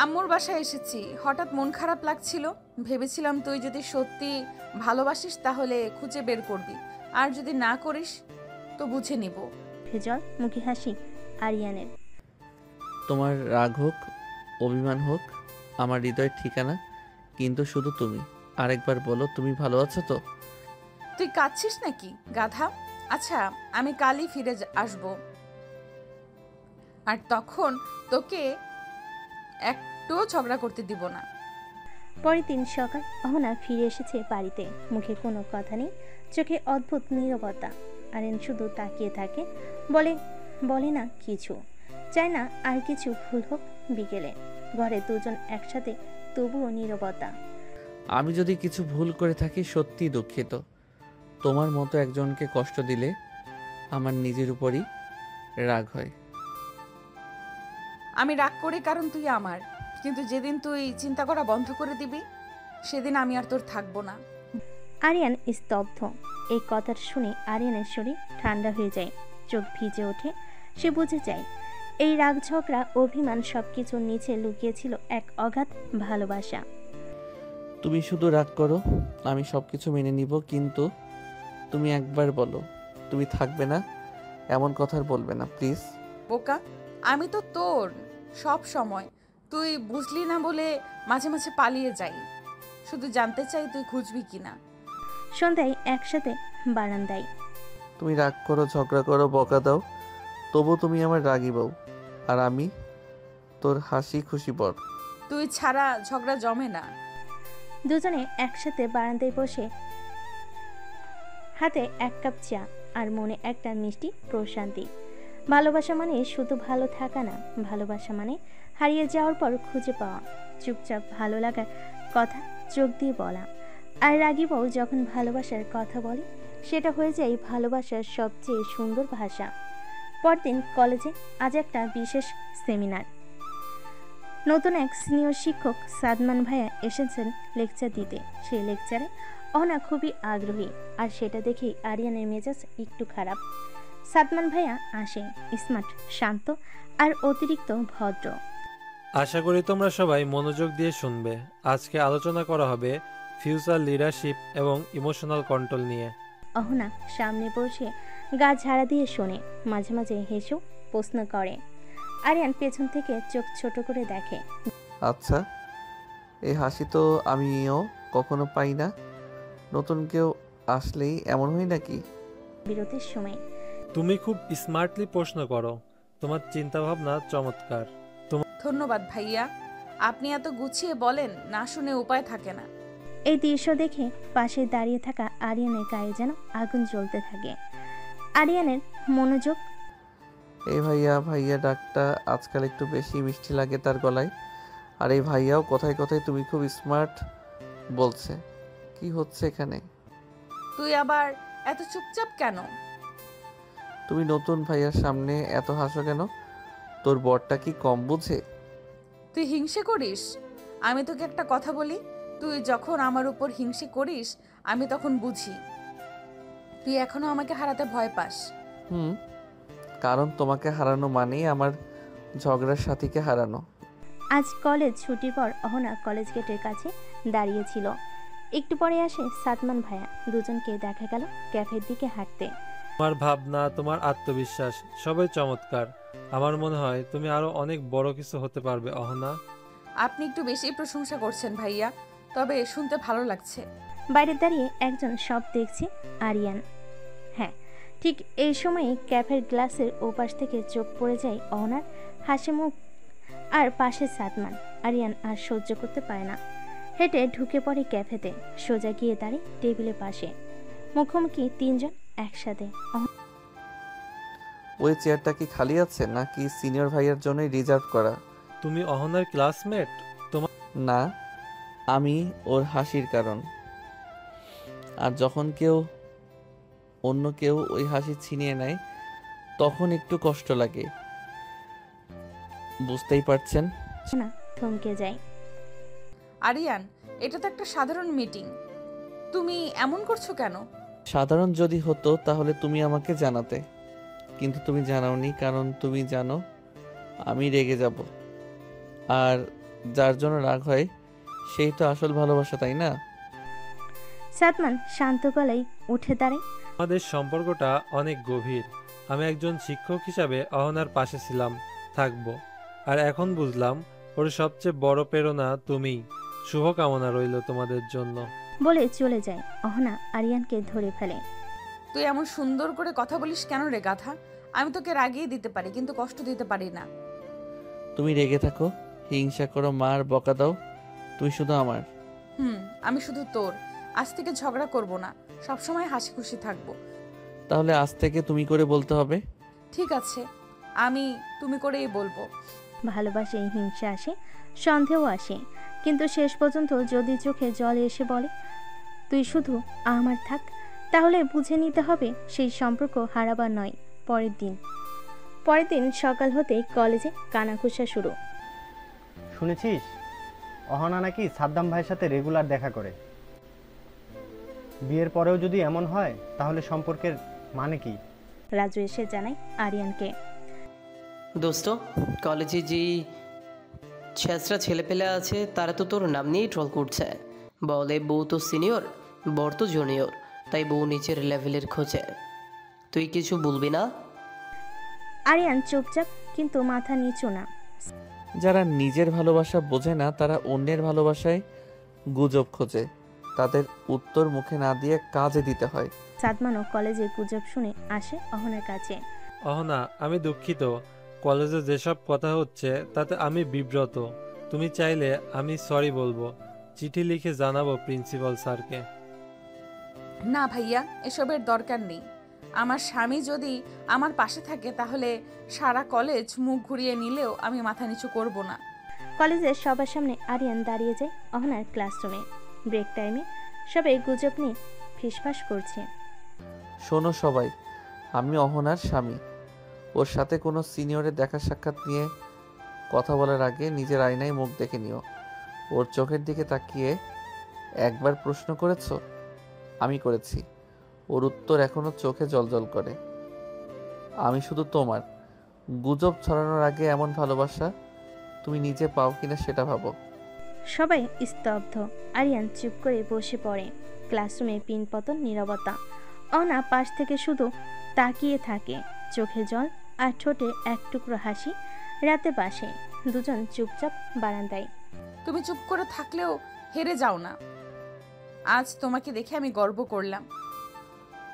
আম্মুর বাসায় এসেছি। হঠাৎ মন খারাপ লাগছিল, ভেবেছিলাম তুই যদি সত্যি ভালোবাসিস তাহলে খুঁজে বের করবি, আর যদি না করিস তো বুঝে নিব। জল মুখে হাসি আরিয়ানের। তোমার রাগ হোক, অভিমান হোক, আমার হৃদয়ের ঠিকানা কিন্তু শুধু তুমি। আরেকবার বলো তুমি ভালো আছো তো? তুই কাঁদছিস নাকি গাধা? আচ্ছা আমি কালই ফিরে আসব, আর তখন তোকে একটুও ঝগড়া করতে দিব না। পরের দিন সকাল অহনা ফিরে এসেছে বাড়িতে। মুখে কোনো কথা নেই, চোখে অদ্ভুত নীরবতা। আরিয়ান শুধু তাকিয়ে থাকে, বলে না কিছু, চায় না আর কিছু ভুল হোক। বিকেলে ঘরে দুজন একসাথে, তবুও নীরবতা। আমি যদি কিছু ভুল করে থাকি সত্যি দুঃখিত। তোমার মতো একজনকে কষ্ট দিলে আমার নিজের উপরই রাগ হয়। আমি রাগ করি কারণ তুই আমার, কিন্তু যেদিন তুই চিন্তা করা বন্ধ করে দিবি সেদিন আমি আর তোর থাকবো না। আরিয়ান স্তব্ধ। এই কথাটা শুনে আরিয়ানের শরীর ঠান্ডা হয়ে যায়, চোখ ভিজে ওঠে। সে বুঝে যায় এই রাগ, ঝগড়া, অভিমান সবকিছুর নিচে লুকিয়েছিল এক অগাধ ভালোবাসা। তুমি শুধু রাগ করো, আমি সবকিছু মেনে নিব, কিন্তু তুমি একবার বলো তুমি থাকবে না। এমন কথা আর বলবে না প্লিজ। বোকা, আমি তো তোর সব সময়, তুই বুঝলি না বলে মাঝে মাঝে পালিয়ে যাই। শুধু জানতে চাই তুই খুঁজবি কিনা। সন্ধ্যায় একসাথে বারান্দায়। তুমি রাগ করো, ঝগড়া করো, বকা দাও, তবু তুমি আমার রাগী বউ, আর আমি তোর হাসি খুশি বর। তুই ছাড়া ঝগড়া জমে না। দুজনে একসাথে বারান্দায় বসে, হাতে এক কাপ চা আর মনে একটা মিষ্টি প্রশান্তি। ভালোবাসা মানে শুধু ভালো থাকা না, ভালোবাসা মানে হারিয়ে যাওয়ার পর খুঁজে পাওয়া, চুপচাপ ভালো লাগার কথা চোখ দিয়ে বলা। আর রাগী বউ যখন ভালোবাসার কথা বলে, সেটা হয়ে যায় ভালোবাসার সবচেয়ে সুন্দর ভাষা। পরদিন কলেজে আজ একটা বিশেষ সেমিনার। নতুন এক সিনিয়র শিক্ষক সাদমান ভাইয়া এসেছেন লেকচার দিতে। সেই লেকচারে অহনা খুবই আগ্রহী, আর সেটা দেখেই আরিয়ানের মেজাজ একটু খারাপ। সাদমান ভাইয়া আসে, স্মার্ট, শান্ত আর অতিরিক্ত ভদ্র। আশা করি তোমরা সবাই মনোযোগ দিয়ে শুনবে। আজকে আলোচনা করা হবে ফিউচার লিডারশিপ এবং ইমোশনাল কন্ট্রোল নিয়ে। অহনা সামনে বসে গা ঝাড়া দিয়ে শোনে, মাঝে মাঝে হেসেও প্রশ্ন করে। আরিয়ান পেছন থেকে চোখ ছোট করে দেখে। আচ্ছা, এই হাসি তো আমিও কখনো পাই না। নতুন কেউ আসলেই এমন হয় নাকি? বিরতির সময় তুমি খুব স্মার্টলি প্রশ্ন করো, তোমার চিন্তাভাবনা চমৎকার। ধন্যবাদ ভাইয়া, আপনি এত গুছিয়ে বলেন, না শুনে উপায় থাকে না। এই দৃশ্য দেখে পাশে দাঁড়িয়ে থাকা আরিয়ানের গায়ে যেন আগুন জ্বলতে থাকে। আরিয়ানের মনোযোগ। এই ভাইয়া ভাইয়া ডাকটা আজকাল একটু বেশি মিষ্টি লাগে তার গলায়। আর এই ভাইয়াও কথায় কথায় তুমি খুব স্মার্ট বলছে। কি হচ্ছে এখানে? তুই আবার এত চুপচাপ কেন? তুমি নতুন ভাইয়ার সামনে এত হাসো কেন? তোর বরটা কি কম বুঝে? তুই হিংসে করিস? আমি তোকে একটা কথা বলি, তুই যখন আমার উপর হিংসে করিস আমি তখন বুঝি তুই এখনো আমাকে হারাতে ভয় পাস। কারণ তোমাকে হারানো মানেই আমার ঝগড়ার সাথীকে হারানো। আজ কলেজ ছুটির পর অহনা কলেজ গেটের কাছে দাঁড়িয়েছিল। একটু পরে আসে সাদমান ভাইয়া। দুজনকে দেখা গেল ক্যাফের দিকে হাঁটতে। তোমার ভাবনা, তোমার আত্মবিশ্বাস সবই চমৎকার। আমার মনে হয় তুমি আরো অনেক বড় কিছু হতে পারবে অহনা। আপনি একটু বেশি প্রশংসা করছেন ভাইয়া, তবে শুনতে ভালো লাগছে। বাইরে দাঁড়িয়ে একজন সব দেখছে, আরিয়ান। হ্যাঁ, ঠিক এই সময়ে ক্যাফের গ্লাসের ওপাশ থেকে চোখ পড়ে যায় অহনার হাসি মুখ আর পাশে সাদমান। আরিয়ান আর সহ্য করতে পারে না, হেঁটে ঢুকে পড়ে ক্যাফেতে। সোজা গিয়ে দাঁড়িয়ে টেবিলের পাশে। মুখোমুখি তিনজন একসাথে। ওই চেয়ারটা কি খালি আছে নাকি সিনিয়র ভাইয়ের জন্যই রিজার্ভ করা? তুমি অহনার ক্লাসমেট? তোমার না, আমি ওর হাসির কারণ। আর যখন অন্য কেউ ওই হাসি ছিনিয়ে নেয় তখন একটু কষ্ট লাগে, বুঝতেই পারছেন। না, থমকে যায়। আরিয়ান, এটা তো একটা সাধারণ মিটিং, তুমি এমন করছো কেন? সাধারণ যদি হতো তাহলে তুমি আমাকে জানাতে, কিন্তু তুমি জানাওনি। কারণ তুমি জানো আমি রেগে যাব, আর যার জন্য রাগ হয় সেই তো আসল ভালোবাসা, তাই না? সাদমান শান্ত গলায় উঠে দাঁড়ায়। আমাদের সম্পর্কটা অনেক গভীর। আমি একজন শিক্ষক হিসাবে অহনার পাশে ছিলাম, থাকবো। আর এখন বুঝলাম ওর সবচেয়ে বড় প্রেরণা তুমিই। শুভকামনা রইল তোমাদের জন্য। বলে চলে যায়। অহনা আরিয়ানকে ধরে ফেলে। তুই এমন সুন্দর করে কথা বলিস কেন রে গাধা? আমি তোকে রাগিয়ে দিতে পারি কিন্তু কষ্ট দিতে পারি না। তুমি রেগে থাকো, হিংসা করো, মার বকা দাও, তুই শুধু আমার। আমি শুধু তোর। আজ থেকে ঝগড়া করব না, সবসময় হাসি খুশি থাকবো। তাহলে আজ থেকে তুমি করে বলতে হবে। ঠিক আছে, আমি তুমি করেই বলবো। ভালোবাসে হিংসা আসে, সন্দেহ আসে, কিন্তু শেষ পর্যন্ত যদি চোখে জল এসে বলে তুই শুধু আমার থাক, তাহলে বুঝে নিতে হবে সেই সম্পর্ক হারাবার নয়। পরের দিন সকাল হতেই কলেজে কানাঘুষা শুরু। শুনেছিস অহনা নাকি সাদ্দাম ভাইয়ের সাথে রেগুলার দেখা করে? বিয়ের পরেও যদি এমন হয় তাহলে সম্পর্কের মানে কি? রাজু এসে জানায় আরিয়ানকে। দোস্ত, কলেজে যে ছেঁচড়া ছেলেপেলে আছে তারা তো তোর নাম নিয়েই ট্রল করছে। বলে বউ তো সিনিয়র, বর তো জুনিয়র, তাই বউ নিচের লেভেলের খোঁজে। তুই কিছু বলবি না? আরিয়ান চুপচাপ, কিন্তু মাথা নিচু না। যারা নিজের ভালোবাসা বোঝে না তারা অন্যের ভালোবাসায় গুজব খোঁজে, তাদের উত্তর মুখে না দিয়ে কাজে দিতে হয়। সাদমানও কলেজে গুজব শুনে আসে অহনার কাছে। অহনা, আমি দুঃখিত। কলেজে যেসব কথা হচ্ছে তাতে আমি বিব্রত। তুমি চাইলে আমি সরি বলবো, চিঠি লিখে জানাবো প্রিন্সিপাল স্যারকে। না ভাইয়া, এসবের দরকার নেই। আমার স্বামী যদি আমার পাশে থাকে তাহলে সারা কলেজ মুখ ঘুরিয়ে নিলেও আমি মাথা নিচু করব না। কলেজের সবার সামনে আরিয়ান দাঁড়িয়ে যায় অহনার ক্লাসরুমে। ব্রেক টাইমে সবাই গুজব নিয়ে ফিসফাস করছে। শোনো সবাই, আমি অহনার স্বামী। ওর সাথে কোনো সিনিয়রের দেখা সাক্ষাৎ নিয়ে কথা বলার আগে নিজের আয়নায় মুখ দেখে নিও। ওর চোখের দিকে তাকিয়ে একবার প্রশ্ন করেছো? আমি করেছি। ওর উত্তর এখনো চোখে জলজল করে। আমি শুধু তোমার। গুজব ছড়ানোর আগে এমন ভালোবাসা তুমি নিজে পাও কিনা সেটা ভাবো। সবাই স্তব্ধ। আরিয়ান চুপ করে বসে পড়ে। ক্লাসরুমে পিনপতন নীরবতা। অহনা পাশ থেকে শুধু তাকিয়ে থাকে, চোখে জল আর ঠোঁটে এক টুকরো হাসি। রাতে বাসে দুজন চুপচাপ বারান্দায়। তুমি চুপ করে থাকলেও হেরে যাও না। আজ তোমাকে দেখে আমি গর্ব করলাম।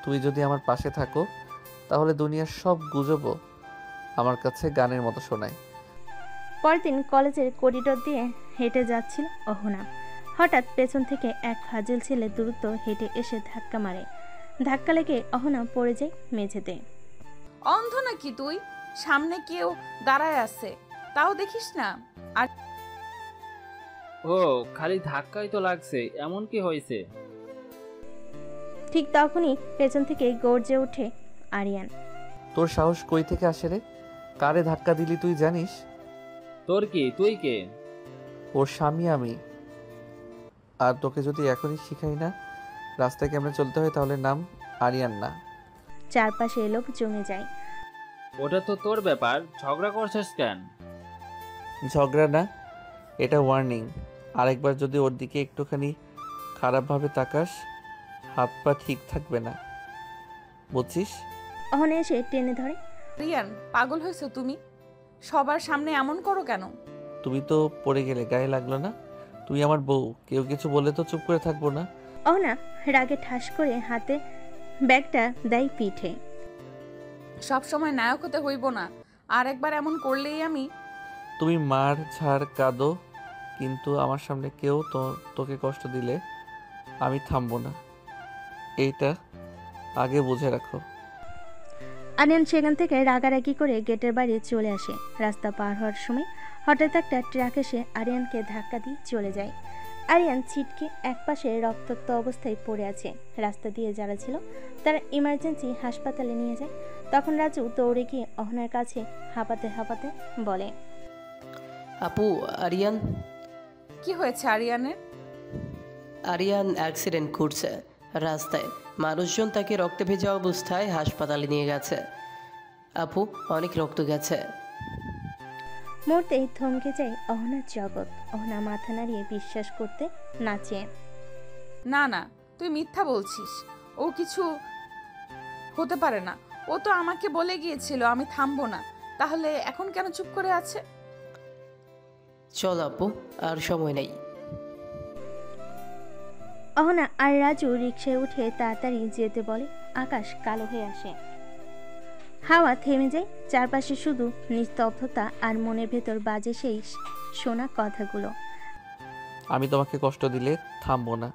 তুমি যদি আমার পাশে থাকো তাহলে দুনিয়ার সব গুজবও আমার কাছে গানের মতো শোনায়। পরদিন কলেজের করিডোর দিয়ে হেঁটে যাচ্ছিল অহনা। হঠাৎ পেছন থেকে এক ফাজিল ছেলে দ্রুত হেঁটে এসে ধাক্কা মারে। ধাক্কা লেগে অহনা পড়ে যায় মেঝেতে। অন্ধ নাকি তুই? সামনে কেউ দাঁড়ায় আছে, তাও দেখিস না? আর ও খালি ধাক্কাই তো লাগছে, এমন কি হয়েছে? ঠিক তখনই পেছন থেকে গর্জে ওঠে আরিয়ান। তোর সাহস কই থেকে আসে রে? কারে ধাক্কা দিলি তুই জানিস? তোর কি? তুই কে? ওর স্বামী আমি। আর তোকে যদি এখনই শিখাই না রাস্তায় কেমনে চলতে হয় তাহলে নাম আরিয়ান না। চারপাশে লোক জমে যায়। ওটা তো তোর ব্যাপার, ঝগড়া করছিস কেন? ঝগড়া না, এটা ওয়ার্নিং। আরেকবার যদি ওর দিকে একটুখানি খারাপভাবে তাকাস হাত পা ঠিক থাকবে না, বুঝছিস? অহনা এসে টেনে ধরে। রিয়ান, পাগল হয়েছো তুমি? সবার সামনে এমন করো কেন? তুমি তো পড়ে গেলে, গায়ে লাগলো না? তুই আমার বউ, কেউ কিছু বলে তো চুপ করে থাকবো না। অহনা রাগে ঠাস করে হাতে ব্যাগটা দেয় পিঠে। সব সময় নায়ক হতে হইব না, আর একবার এমন করলেই আমি। তুমি মার ঝাড় কাঁদো, কিন্তু আমার সামনে কেউ তোকে কষ্ট দিলে আমি থামবো না, এইটা আগে বুঝে রাখো। আরিয়ান সেখান থেকে রাগারাগি করে গেটের বাইরে চলে আসে। রাস্তা পার হওয়ার সময় হঠাৎ একটা ট্রাক এসে আরিয়ানকে ধাক্কা দিয়ে চলে যায়। আরিয়ান ছিটকে একপাশে রক্তাক্ত অবস্থায় পড়ে আছে। রাস্তা দিয়ে যারা ছিল তারা ইমার্জেন্সি হাসপাতালে নিয়ে যায়। তখন রাজু দৌড়ে গিয়ে অহনার কাছে হাঁপাতে হাঁপাতে বলে, আপু, আরিয়ান। কি হয়েছে আরিয়ানের? আরিয়ান অ্যাক্সিডেন্ট করছে রাস্তায়। মানুষজন তাকে রক্তে ভেজা অবস্থায় হাসপাতালে নিয়ে গেছে। আপু, অনেক রক্ত গেছে। মুহূর্তেই থমকে যায় অহনার জগৎ। অহনা মাথা নাড়িয়ে বিশ্বাস করতে নাচে। না না, তুই মিথ্যা বলছিস। ও কিছু হতে পারে না। ও তো আমাকে বলে গিয়েছিল আমি থামবো না, তাহলে এখন কেন চুপ করে আছে? চল আপু, আর সময় নেই। অহনা আর রাজু রিকশায় উঠে তাড়াতাড়ি যেতে বলে। আকাশ কালো হয়ে আসে, হাওয়া থেমে যায়। চারপাশে শুধু নিস্তব্ধতা, আর মনের ভেতর বাজে সেই শোনা কথাগুলো। আমি তোমাকে কষ্ট দিলে থামবো না,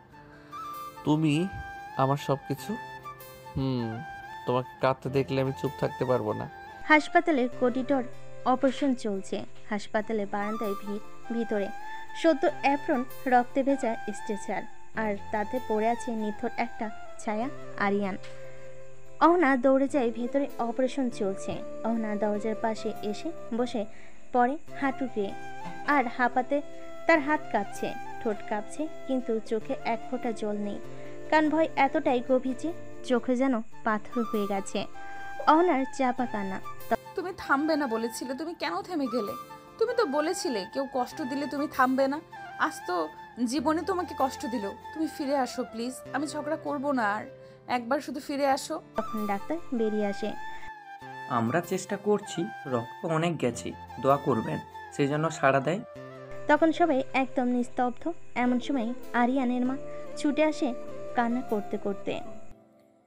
তুমি আমার সব কিছু। তোমাকে কাঁদতে দেখলে আমি চুপ থাকতে পারবো না। হাসপাতালের করিডোর, অপারেশন চলছে। হাসপাতালের বারান্দায় ভিড়। ভিতরে সদ্য অ্যাপ্রন, রক্তে ভেজা স্ট্রেচার, আর তাতে পড়ে আছে নিথর একটা ছায়া, আরিয়ান। অহনা দৌড়ে যায় ভেতরে। অপারেশন চলছে। অহনা দরজার পাশে এসে বসে পড়ে হাঁটু গিয়ে, আর হাঁপাতে তার হাত কাঁপছে, ঠোঁট কাঁপছে, কিন্তু চোখে এক ফোঁটা জল নেই। কান ভয় এতটাই গভীর যে চোখে যেন পাথর হয়ে গেছে। অহনার চাপা কান্না। তুমি থামবে না বলেছিলে, তুমি কেন থেমে গেলে? তুমি তো বলেছিলে কেউ কষ্ট দিলে তুমি থামবে না। আজ তো জীবনে তোমাকে কষ্ট দিল। তুমি ফিরে আসো প্লিজ, আমি ঝগড়া করব না আর। একবার শুধু ফিরে আসো। তখন ডাক্তার বেরিয়ে আসে। আমরা চেষ্টা করছি, রক্ত অনেক গেছে, দোয়া করবেন, সেই জন্য সাড়া দেয়। তখন সবাই একদম নিস্তব্ধ। এমন সময় আরিয়ানের মা ছুটে আসে কান্না করতে করতে।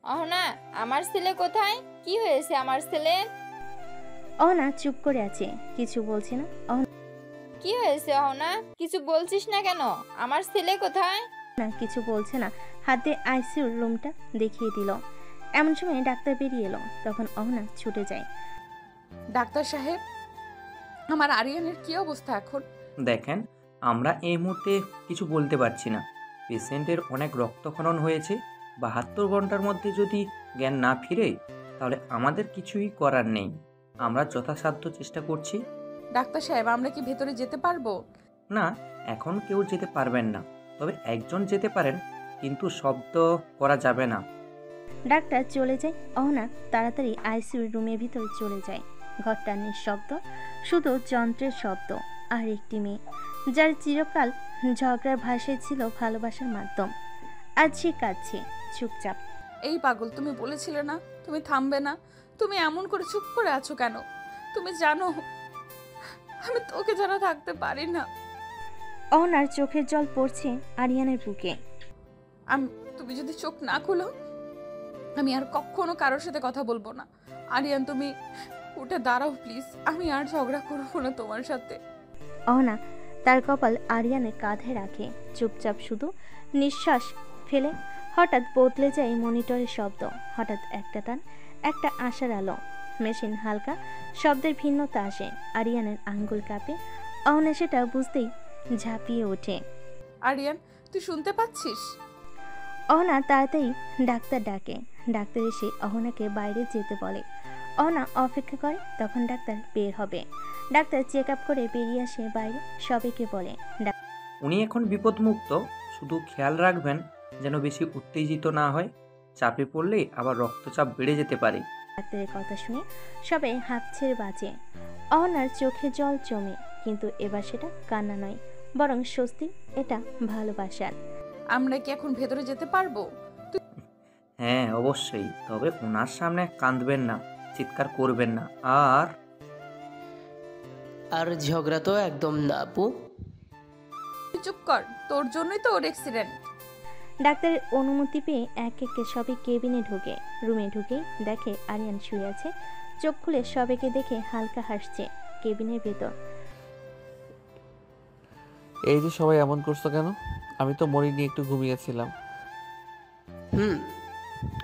অহনা, আমার ছেলে কোথায়? কি হয়েছে আমার ছেলে? অহনা চুপ করে আছে, কিছু বলছে না। কি হয়েছে অহনা? কিছু বলছিস না কেন? আমার ছেলে কোথায়? না, কিছু বলছে না। হাতে আইসিইউর রুমটা দেখিয়ে দিল। এমন সময় ডাক্তার বেরিয়ে এলো। তখন অহনা ছুটে যায়। ডাক্তার সাহেব, আমার আরিয়ানের কি অবস্থা এখন? দেখেন, আমরা এই মুহূর্তে কিছু বলতে পারছি না। পেশেন্টের অনেক রক্তক্ষরণ হয়েছে। 72 ঘন্টার মধ্যে যদি জ্ঞান না ফিরে তাহলে আমাদের কিছুই করার নেই। আমরা যথাসাধ্য চেষ্টা করছি। ডাক্তার সাহেব, আমরা কি ভেতরে যেতে পারবো? না, এখন কেউ যেতে পারবেন না, তবে একজন যেতে পারেন, কিন্তু শব্দ করা যাবে না। ডাক্তার চলে যায়। অহনা তাড়াতাড়ি আইসিইউ রুমের ভিতরে চলে যায়। ঘরটা নিঃশব্দ, শুধু যন্ত্রের শব্দ, আর একটি মেয়ে যার চিরকাল ঝগড়ার ভাষায় ছিল ভালোবাসার মাধ্যম। আজ সে কাঁদছে চুপচাপ। এই পাগল, তুমি বলেছিলে না তুমি থামবে না? তুমি এমন করে চুপ করে আছো কেন? তুমি জানো আমি তোকে ছাড়া থাকতে পারি না। অহনার চোখের জল পড়ছে আরিয়ানের বুকে। তুমি যদি চোখ না খুলো আমি আর কখনো কারোর সাথে কথা বলবো না। আরিয়ান, তুমি উঠে দাঁড়াও প্লিজ। আমি আর ঝগড়া করবো না তোমার সাথে। অহনা তার কপাল আরিয়ানের কাঁধে রাখে, চুপচাপ শুধু নিঃশ্বাস ফেলে। হঠাৎ বদলে যায় মনিটরের শব্দ। হঠাৎ একটা টান, একটা আশার আলো। মেশিন হালকা শব্দের ভিন্নতা আসে। আরিয়ানের আঙ্গুল কাঁপে। অহনা সেটা বুঝতেই ঝাঁপিয়ে ওঠে। আরিয়ান, তুই শুনতে পাচ্ছিস? অহনা তাড়াতাড়ি ডাক্তার ডাকে। ডাক্তার এসে অহনাকে বাইরে যেতে বলে। অহনা অপেক্ষা করে, তখন ডাক্তার বের হবে। ডাক্তার চেক আপ করে বেরিয়ে আসে বাইরে, সবাইকে বলে উনি এখন বিপদমুক্ত, শুধু খেয়াল রাখবেন যেন বেশি উত্তেজিত না হয়। চাপে পড়লে আবার রক্তচাপ বেড়ে যেতে পারে। ডাক্তারের কথা শুনে সবাই হাত ছেড়ে বাঁচে। অহনার চোখে জল জমে, কিন্তু এবার সেটা কান্না নয়, বরং স্বস্তি। এটা ভালোবাসার। আমরা কি এখন ভেতরে যেতে পারবো? হ্যাঁ অবশ্যই, তবে ওনার সামনে কাঁদবেন না, চিৎকার করবেন না। আর ঝগড়া তো একদম না আপু। চুপ কর, তোর জন্যই তো ওর অ্যাক্সিডেন্ট। ডাক্তারের অনুমতি পেয়ে এক একে সবাই কেবিনে ঢুকে। রুমে ঢুকেই দেখে আরিয়ান শুয়ে আছে। চোখ খুলে সবাইকে দেখে হালকা হাসছে। কেবিনের ভেতর এই যে সবাই এমন করছো কেন? আমি তো মরিনি, একটু ঘুমিয়েছিলাম।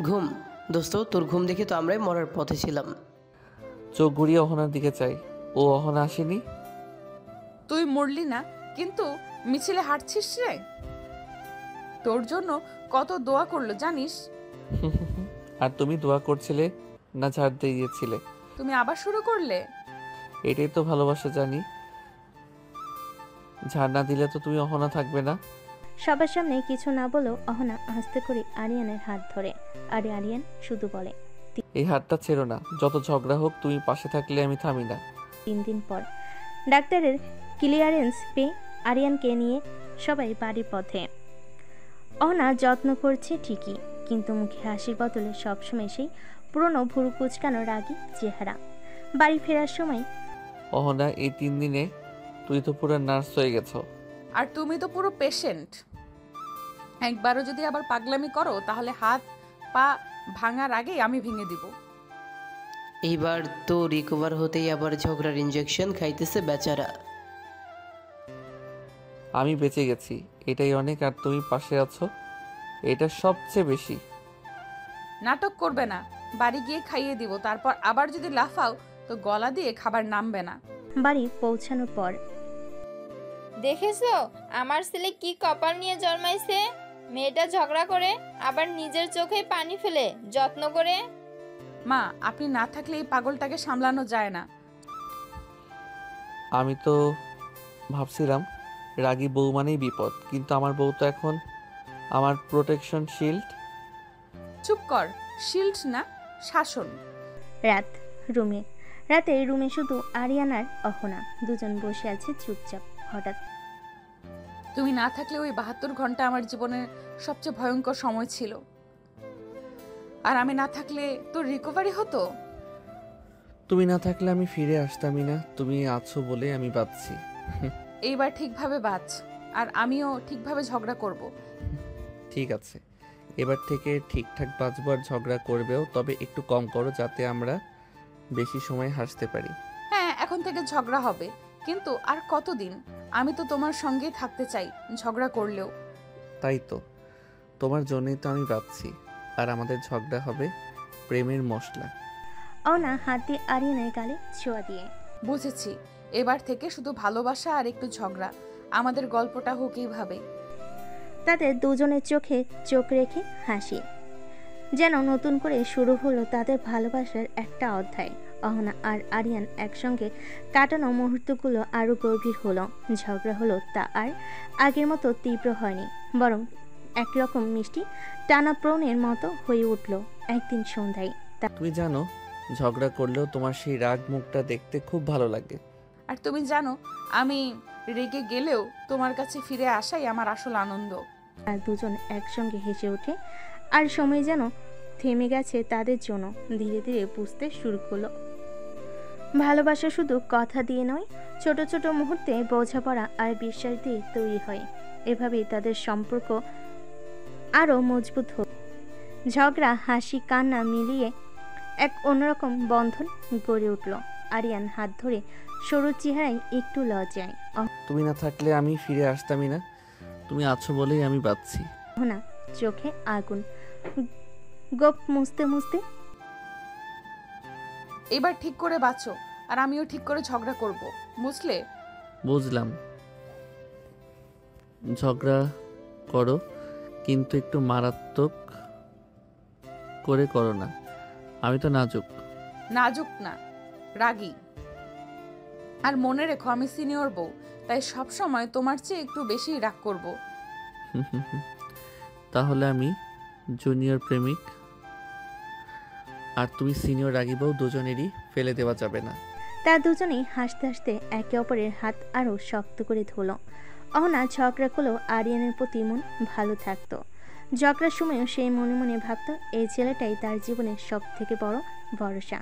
ঘুম? দোস্ত, তোর ঘুম দেখে তো আমরাই মরার পথে ছিলাম। চোখ ঘুরিয়ে অহনার দিকে চাই। ও অহনা আসেনি। তুই মরলি না, কিন্তু মিছিলে হাঁটছিস রে। তোর জন্য কত দোয়া করলো জানিস? আর তুমি দোয়া করছিলে না ঝাড় দিয়েছিলে? তুমি আবার শুরু করলে। এটাই তো ভালোবাসা, জানি। ঝাড় না দিলে তো তুমি অহনা থাকবে না। সবার সামনে কিছু না বলেও অহনা আস্তে করে আরিয়ানের হাত ধরে। আর আরিয়ান শুধু বলে, এই হাতটা ছেড়ো না, যত ঝগড়া হোক তুমি পাশে থাকলে আমি থামি না। 3 দিন পর ডাক্তারের ক্লিয়ারেন্স পেয়ে আরিয়ানকে নিয়ে সবাই বাড়ির পথে। অহনা যত্ন করছে ঠিকই, কিন্তু মুখে হাসির বদলে সবসময় সেই পুরনো ভুরু কুচকানো রাগী চেহারা। বাড়ি ফেরার সময় অহনা, এই 3 দিনে তুই তো পুরো নার্স হয়ে গেছো। আর তুমি তো পুরো পেশেন্ট। একবারও যদি আবার পাগলামি করো তাহলে হাত পা ভাঙার আগেই আমি ভেঙে দিব। এইবার তো রিকভার হতেই আবার ঝগড়ার ইনজেকশন খাইতেছে বেচারা। আমি বেঁচে গেছি, এটাই অনেক। আর তুমি পাশে আছো, এটা সবচেয়ে বেশি। নাটক করবে না, বাড়ি গিয়ে খাইয়ে দিব। তারপর আবার যদি লাফাও তো গলা দিয়ে খাবার নামবে না। বাড়ি পৌঁছানোর পর দেখেছো আমার ছেলে কি কপাল নিয়ে জন্মাইছে? মেয়েটা ঝগড়া করে আবার নিজের চোখে পানি ফেলে যত্ন করে। মা, আপনি না থাকলে এই পাগলটাকে সামলানো যায় না। আমি তো ভাবছিলাম রাগী বউ মানেই বিপদ, কিন্তু আমার বউ তো এখন আমার প্রোটেকশন শিল্ড। চুপ কর, শিল্ড না, শাসন। রাত রাতে রুমে শুধু আরিয়ান আর অহনা দুজন বসে আছে চুপচাপ। হঠাৎ তুমি না থাকলে ওই 72 ঘন্টা আমার জীবনের সবচেয়ে ভয়ঙ্কর সময় ছিল। আর আমি না থাকলে তোর রিকভারি হতো। তুমি না থাকলে আমি ফিরে আসতামই না। তুমি আছো বলে আমি বাঁচছি। এইবার ঠিকভাবে বাঁচ, আর আমিও ঠিকভাবে ঝগড়া করব। ঠিক আছে, এবার থেকে ঠিকঠাক বাঁচবো। আর ঝগড়া করবেও, তবে একটু কম করো, যাতে আমরা বেশি সময় হাসতে পারি। হ্যাঁ, এখন থেকে ঝগড়া হবে, কিন্তু আর কতদিন? আমি তো তোমার সঙ্গেই থাকতে চাই, ঝগড়া করলেও। তাই তো, তোমার জন্যই তো আমি বাঁচছি। আর আমাদের ঝগড়া হবে প্রেমের মশলা। অহনা হাত দিয়ে আরিয়ানের গালে ছোঁয়া দিয়ে, বুঝেছি, এবার থেকে শুধু ভালোবাসা আর একটু ঝগড়া। আমাদের গল্পটা হোক এইভাবে। তাদের দুজনের চোখে চোখ রেখে হাসি, যেন নতুন করে শুরু হলো তাদের ভালোবাসার একটা অধ্যায়। অহনা আর আরিয়ান একসঙ্গে কাটানো মুহূর্তগুলো আরো গভীর হলো। ঝগড়া হলো তা আর আগের মতো তীব্র হয়নি, বরং একরকম মিষ্টি টানাপ্রণের মতো হয়ে উঠল। একদিন সন্ধ্যায় তুমি জানো, ঝগড়া করলেও তোমার সেই রাগ মুখটা দেখতে খুব ভালো লাগে। আর তুমি জানো, আমি রেগে গেলেও তোমার কাছে ফিরে আসাই আমার আসল আনন্দ। আর দুজন একসঙ্গে হেসে ওঠে, আর সময় যেন থেমে গেছে তাদের জন্য। ধীরে ধীরে বুঝতে শুরু করলো ভালোবাসা শুধু কথা দিয়ে নয়, ছোট ছোট মুহূর্তে বোঝাপড়া আর বিশ্বাস দিয়ে তৈরি হয়। এভাবেই তাদের সম্পর্ক আরো মজবুত হোক। ঝগড়া, হাসি, কান্না মিলিয়ে এক অন্যরকম বন্ধন গড়ে উঠল। আরিয়ান হাত ধরে সরু চেহারায় একটু লজ্জায়। তুমি না থাকলে আমি ফিরে আসতামই না। তুমি আছো বলেই আমি বাঁচছি। অহনা চোখে আগুন, গোপ মুছতে মুছতে, এবার ঠিক করে বাঁচো, আর আমিও ঠিক করে ঝগড়া করব, বুঝলে? বুঝলাম। ঝগড়া করো, কিন্তু একটু মারাত্মক করে করো না। আমি তো নাজুক। নাজুক না, রাগী। আর মনে রেখো আমি সিনিয়র বউ, তাই সব সময় তোমার চেয়ে একটু বেশি রাগ করব। তাহলে আমি জুনিয়র প্রেমিক আর তুমি সিনিয়র রাগী বউ, দুজনেরই ফেলে দেওয়া যাবে না। তারা দুজনেই হাসতে হাসতে একে অপরের হাত আরো শক্ত করে ধরল। অহনা ঝগড়া করলেও আরিয়ানের প্রতি মন ভালো থাকতো। ঝগড়ার সময়ও সেই মনে মনে ভাবত এই ছেলেটাই তার জীবনের সব থেকে বড় ভরসা।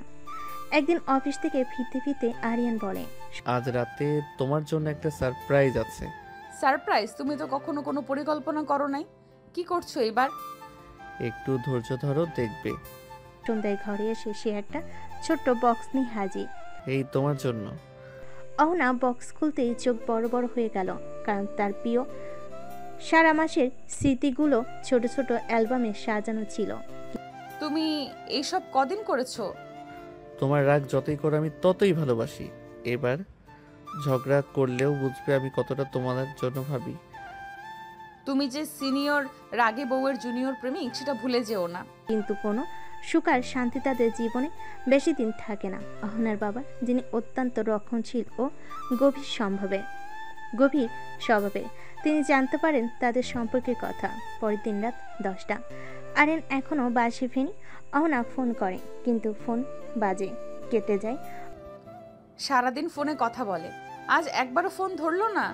একদিন অফিস থেকে ফিরতে ফিরতে আরিয়ান বলে, আজ রাতে তোমার জন্য একটা সারপ্রাইজ আছে। সারপ্রাইজ? তুমি তো কখনো কোনো পরিকল্পনা করো নাই, কি করছো এবার? একটু ধৈর্য ধরো, দেখবে। সন্ধ্যায় ঘরে এসে সে একটা ছোট্ট বক্স নিয়ে হাজির। এই তোমার জন্য। অহনা বক্স খুলতেই চোখ বড় বড় হয়ে গেল, কারণ তার প্রিয় সারা মাসের স্মৃতিগুলো ছোট ছোট অ্যালবামে সাজানো ছিল। তুমি এইসব কদিন করেছো? তোমার রাগ যতই করো আমি ততই ভালোবাসি। এবার ঝগড়া করলেও বুঝবে আমি কতটা তোমার জন্য ভাবি। তুমি যে সিনিয়র রাগে বউয়ের জুনিয়র প্রেমিক সেটা ভুলে যেও না। কিন্তু কোনো সুখ আর শান্তি তাদের জীবনে বেশি দিন থাকে না। অহনার বাবা, যিনি অত্যন্ত রক্ষণশীল ও গভীর স্বভাবের, তিনি জানতে পারেন তাদের সম্পর্কের কথা। পরের দিন রাত 10টা। আরিয়ান এখনও বাসে ফেনি। অহনা ফোন করে, কিন্তু ফোন বাজে, কেটে যায়। সারাদিন ফোনে কথা বলে, আজ একবারও ফোন ধরলো না।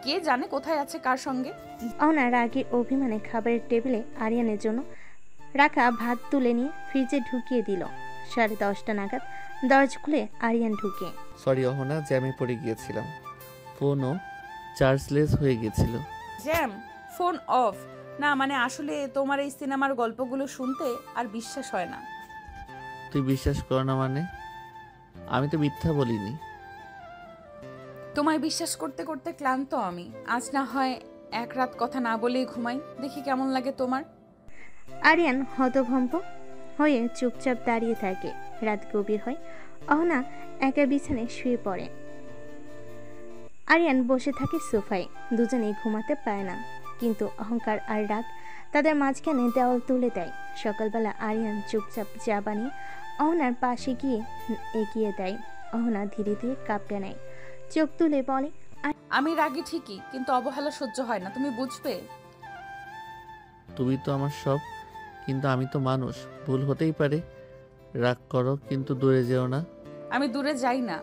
কে জানে কোথায় আছে, কার সঙ্গে। অহনা রাগে অভিমানে খাবারের টেবিলে আরিয়ানের জন্য রাখা ভাত তুলে নিয়ে ফ্রিজে ঢুকিয়ে দিল। 10:30 নাগাদ দরজা খুলে আরিয়ান ঢুকে। সরি অহনা, জ্যামে পড়ে গিয়েছিলাম। ফোনও চার্জলেস হয়ে গিয়েছিল। জ্যাম? Phone off? না মানে আসলে তোমার এই সিনেমার গল্পগুলো শুনতে আর বিশ্বাস হয় না। তুই বিশ্বাস কর না মানে? আমি তো মিথ্যা বলিনি। তোমায় বিশ্বাস করতে করতে ক্লান্ত আমি। আজ না হয় এক রাত কথা না বলেই ঘুমাই, দেখি কেমন লাগে তোমার। আরিয়ান হতভম্ব হয়ে চুপচাপ দাঁড়িয়ে থাকে। রাত গভীর হয়। অহনা একা বিছানায় শুয়ে পড়ে। আরিয়ান বসে থাকে সোফায়। দুজনেই ঘুমাতে পায় না, কিন্তু অহংকার আর রাগ তাদের মাঝখানে দেওয়াল তুলে দেয়। সকালবেলা আরিয়ান চুপচাপ চা বানিয়ে অহনার পাশে গিয়ে এগিয়ে দেয়। অহনা ধীরে ধীরে কাঁপতে নেয়, চোখ তুলে বলে, আমি রাগী ঠিকই, কিন্তু অবহেলা সহ্য হয় না, তুমি বুঝবে। তুমি তো আমার সব, কিন্তু আমি তো মানুষ, ভুল হতেই পারে। রাগ করো, কিন্তু দূরে যেও না। আমি দূরে যাই না,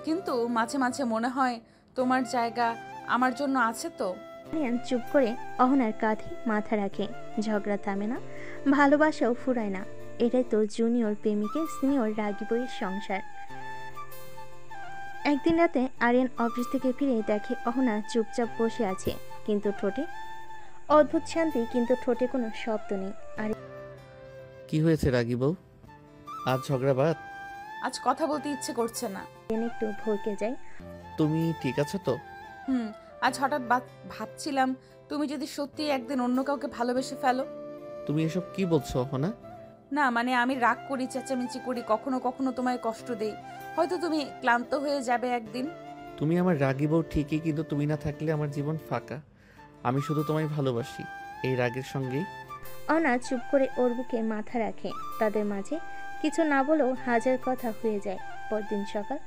কিন্তু মাঝে মাঝে মনে হয় তোমার জায়গা আমার জন্য আছে তো। আরিয়ান চুপ করে অহনার কাঁধে মাথা রাখে। ঝগড়া থামে না, ভালোবাসাও ফুরায় না। এটাই তো জুনিয়র প্রেমিকের সিনিয়র রাগী বইয়ের সংসার। একদিন রাতে আরিয়ান অফিস থেকে ফিরে দেখে অহনা চুপচাপ বসে আছে, কিন্তু ঠোঁটে অদ্ভুত শান্তি, কিন্তু ঠোঁটে কোনো শব্দ নেই। আর কি হয়েছে রাগী বউ? আজ ঝগড়া বাদ? আজ কথা বলতে ইচ্ছে করছে না। একটু ভরকে যায়। তুমি ঠিক আছো তো? আজ হঠাৎ ভাবছিলাম তুমি যদি সত্যি একদিন অন্য কাউকে ভালোবেসে ফেলো। তুমি এসব কি বলছো অহনা? না মানে আমি রাগ করি, চেঁচামেচি করি, কখনো কখনো তোমায় কষ্ট দেই। হয়তো তুমি ক্লান্ত হয়ে যাবে একদিন। তুমি আমার রাগী বউ ঠিকই, কিন্তু তুমি না থাকলে আমার জীবন ফাঁকা। আমি শুধু তোমায় ভালোবাসি, এই রাগের সঙ্গেই। অহনা চুপ করে ওর বুকে মাথা রাখে। তাদের মাঝে কিছু না বলেও হাজার কথা হয়ে যায়। পরদিন সকাল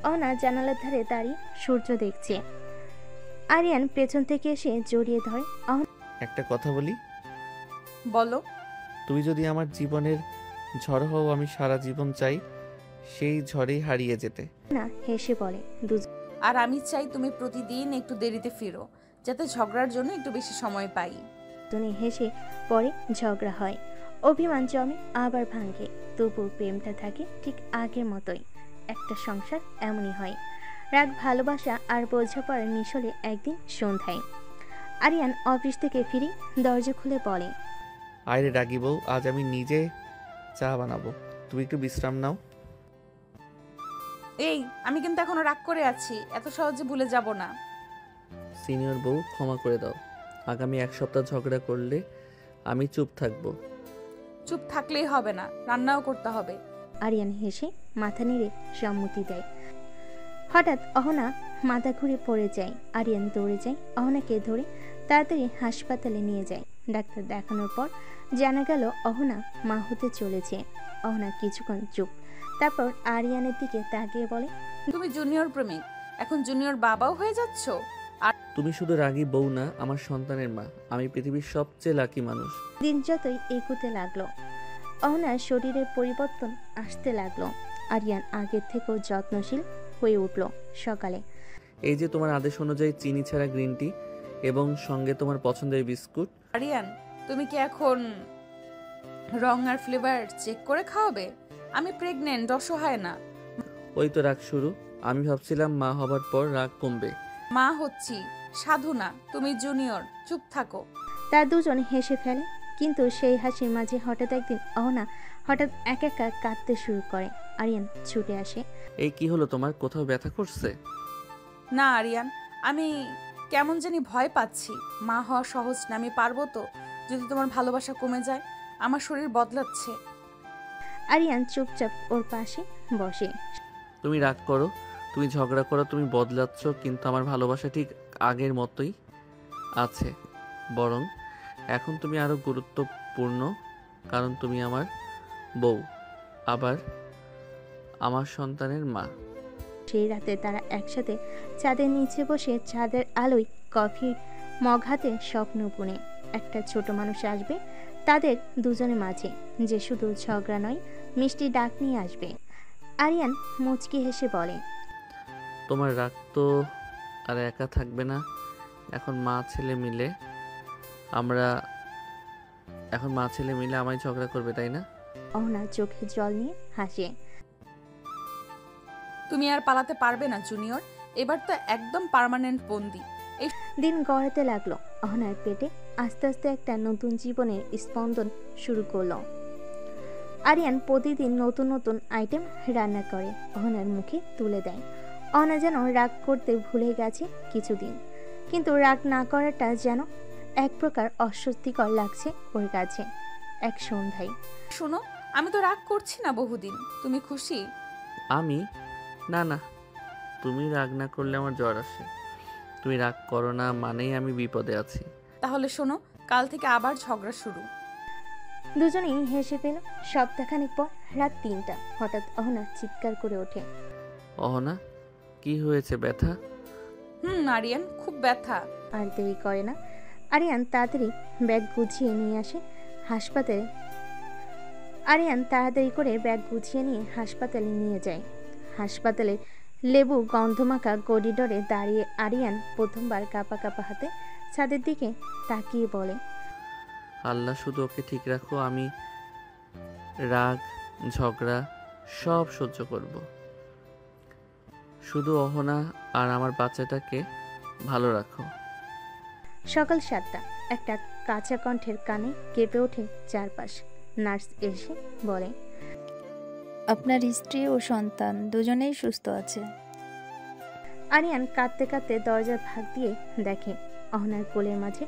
অহনা জানালার ধারে দাঁড়িয়ে সূর্য দেখছে। আরিয়ান পেছন থেকে এসে জড়িয়ে ধরে। একটা কথা বলি? বলো। তুমি যদি আমার জীবনের ঝড় হও, আমি সারা জীবন চাই সেই ঝড়েই হারিয়ে যেতে। না হেসে বলে, আর আমি চাই তুমি প্রতিদিন একটু দেরিতে ফিরো, যাতে ঝগড়ার জন্য একটু বেশি সময় পাই। তুমি হেসে পরে ঝগড়া হয়, অভিমান জমে, আবার ভাঙে, তবু প্রেমটা থাকে ঠিক আগের মতোই। একটা সংসার এমনই হয়, রাগ, ভালোবাসা আর বোঝাপড়ার মিশলে। একদিন সন্ধ্যায় আরিয়ান অফিস থেকে ফিরে দরজা খুলে বলে, আয়রে রাগি বউ, আজ আমি নিজে চা বানাবো, তুমি একটু বিশ্রাম নাও। এই, আমি কিন্তু এখনো রাগ করে আছি, এত সহজে ভুলে যাব না। সিনিয়র বউ, ক্ষমা করে দাও। আগামী 1 সপ্তাহ ঝগড়া করলে আমি চুপ থাকবো। চুপ থাকলেই হবে না, রান্নাও করতে হবে। আরিয়ান হেসে মাথা নেড়ে সম্মতি দেয়। হঠাৎ অহনা মাথা ঘুরে পড়ে যায়। আরিয়ান দৌড়ে যায়, অহনাকে ধরে তাড়াতাড়ি হাসপাতালে নিয়ে যায়। ডাক্তার দেখানোর পর জানা গেল অহনা মা হতে চলেছে। অহনা কিছুক্ষণ চুপ, তারপর আরিয়ানের দিকে তাকিয়ে বলে, তুমি জুনিয়র প্রেমিক, এখন জুনিয়র বাবাও হয়ে যাচ্ছ। আর তুমি শুধু রাগী বউ না, আমার সন্তানের মা। আমি পৃথিবীর সবচেয়ে লাকি মানুষ। দিন যতই এগোতে লাগলো, অহনার শরীরের পরিবর্তন আসতে লাগলো। আরিয়ান আগের থেকেও যত্নশীল হয়ে উঠল। সকালে এই যে তোমার আদেশ অনুযায়ী চিনি ছাড়া গ্রিন টি এবং সঙ্গে তোমার পছন্দের বিস্কুট। আরিয়ান, তুমি কি এখন রং আর ফ্লেভার চেক করে খাওয়াবে? আমি প্রেগনেন্ট, অসহায় না। ওই তো রাগ শুরু। আমি ভাবছিলাম মা হবার পর রাগ কমবে। মা হচ্ছি, সাধু না। তুমি জুনিয়র, চুপ থাকো। তার দুজন হেসে ফেলে, কিন্তু সেই হাসির মাঝে হঠাৎ একদিন অহনা হঠাৎ একা একা কাঁদতে শুরু করে। আরিয়ান ছুটে আসে। এই কি হলো তোমার, কোথাও ব্যথা করছে? না আরিয়ান, আমি কেমন জানি ভয় পাচ্ছি। মা হওয়া সহজ না, আমি পারবো তো? যদি তোমার ভালোবাসা কমে যায়, আমার শরীর বদলাচ্ছে। আরিয়ান চুপচাপ ওর পাশে বসে। তুমি রাগ করো, তুমি ঝগড়া করো, তুমি বদলাচ্ছ, কিন্তু আমার ভালোবাসা ঠিক আগের মতোই আছে। বরং এখন তুমি আরো গুরুত্বপূর্ণ, কারণ তুমি আমার বউ, আবার আমার সন্তানের মা। সেই রাতে তারা একসাথে চাঁদের নিচে বসে চাঁদের আলোয় কফির মগ হাতে স্বপ্ন বুনে একটা ছোট মানুষ আসবে তাদের দুজনের মাঝে, যে শুধু ঝগড়া নয়, মিষ্টি ডাক নিয়ে আসবে। আরিয়ান মুচকি হেসে বলে, তোমার রাগ তো আর একা থাকবে না। এখন মা ছেলে মিলে আমায় ঝগড়া করবে, তাই না? অহনা চোখে জল নিয়ে হাসে। তুমি আর পালাতে পারবে না জুনিয়র, এবার তো একদম পার্মানেন্ট বন্দি। এই দিন গড়াতে লাগলো। অহনার পেটে আস্তে আস্তে একটা নতুন জীবনের স্পন্দন শুরু করলো। আরিয়ান প্রতিদিন নতুন নতুন আইটেম রান্না করে অহনার মুখে তুলে দেয়। অহনা যেন রাগ করতে ভুলে গেছে কিছুদিন, কিন্তু রাগ না করাটা যেন এক প্রকার অস্বস্তিকর লাগছে ওর কাছে। এক সন্ধ্যায়, শোনো, আমি তো রাগ করছি না বহুদিন। তুমি খুশি? আমি না, তুমি রাগ না করলে আমার জ্বর আসে। তুমি রাগ করো না মানেই আমি বিপদে আছি। তাহলে শোনো, কাল থেকে আবার ঝগড়া শুরু। দুজনেই হেসে পেল। সপ্তাহখানেক পর রাত 3টা হঠাৎ অহনা চিৎকার করে ওঠে। অহনা, কি হয়েছে, ব্যথা? আরিয়ান, খুব ব্যথা। আর দেরি করে না, আরিয়ান তাড়াতাড়ি ব্যাগ গুছিয়ে নিয়ে আসে হাসপাতালে। আরিয়ান তাড়াতাড়ি করে ব্যাগ গুছিয়ে নিয়ে হাসপাতালে নিয়ে যায়। হাসপাতালে লেবু গন্ধমাখা করিডোরে দাঁড়িয়ে আরিয়ান প্রথমবার কাঁপা কাঁপা হাতে ছাদের দিকে তাকিয়ে বলে, আল্লাহ শুধু ওকে ঠিক রাখো, আমি রাগ ঝগড়া সব সহ্য করব। শুধু অহনা আর আমার বাচ্চাটাকে ভালো রাখো। সকাল 7টা, একটা কাঁচা কণ্ঠের কানে কেঁপে ওঠে চারপাশ। নার্স এসে বলে, আপনার স্ত্রী ও সন্তান দুজনেই সুস্থ আছে। আরিয়ান কাঁদতে কাঁদতে দরজার ফাঁক দিয়ে দেখে অহনার কোলের মাঝে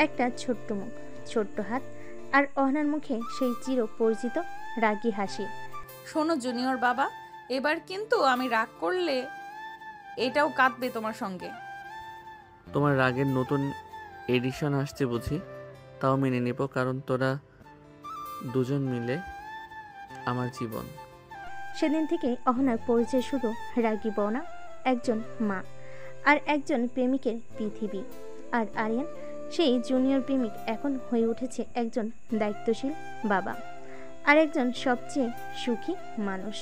একটা ছোট্ট মুখ, ছোট্ট হাত, আর অহনার মুখে সেই চির পরিচিত রাগী হাসি। শোনো জুনিয়র বাবা, এবার কিন্তু আমি রাগ করলে এটাও কাঁদবে তোমার সঙ্গে। তোমার রাগের নতুন এডিশন আসছে বুঝি? তাও মেনে নেব, কারণ তোরা দুজন মিলে আমার জীবন। সেদিন থেকে অহনার পরিচয় শুধু রাগী বউ না, একজন মা আর একজন প্রেমিকের পৃথিবী। আর আরিয়ান সেই জুনিয়র প্রেমিক এখন হয়ে উঠেছে একজন দায়িত্বশীল বাবা আর একজন সবচেয়ে সুখী মানুষ।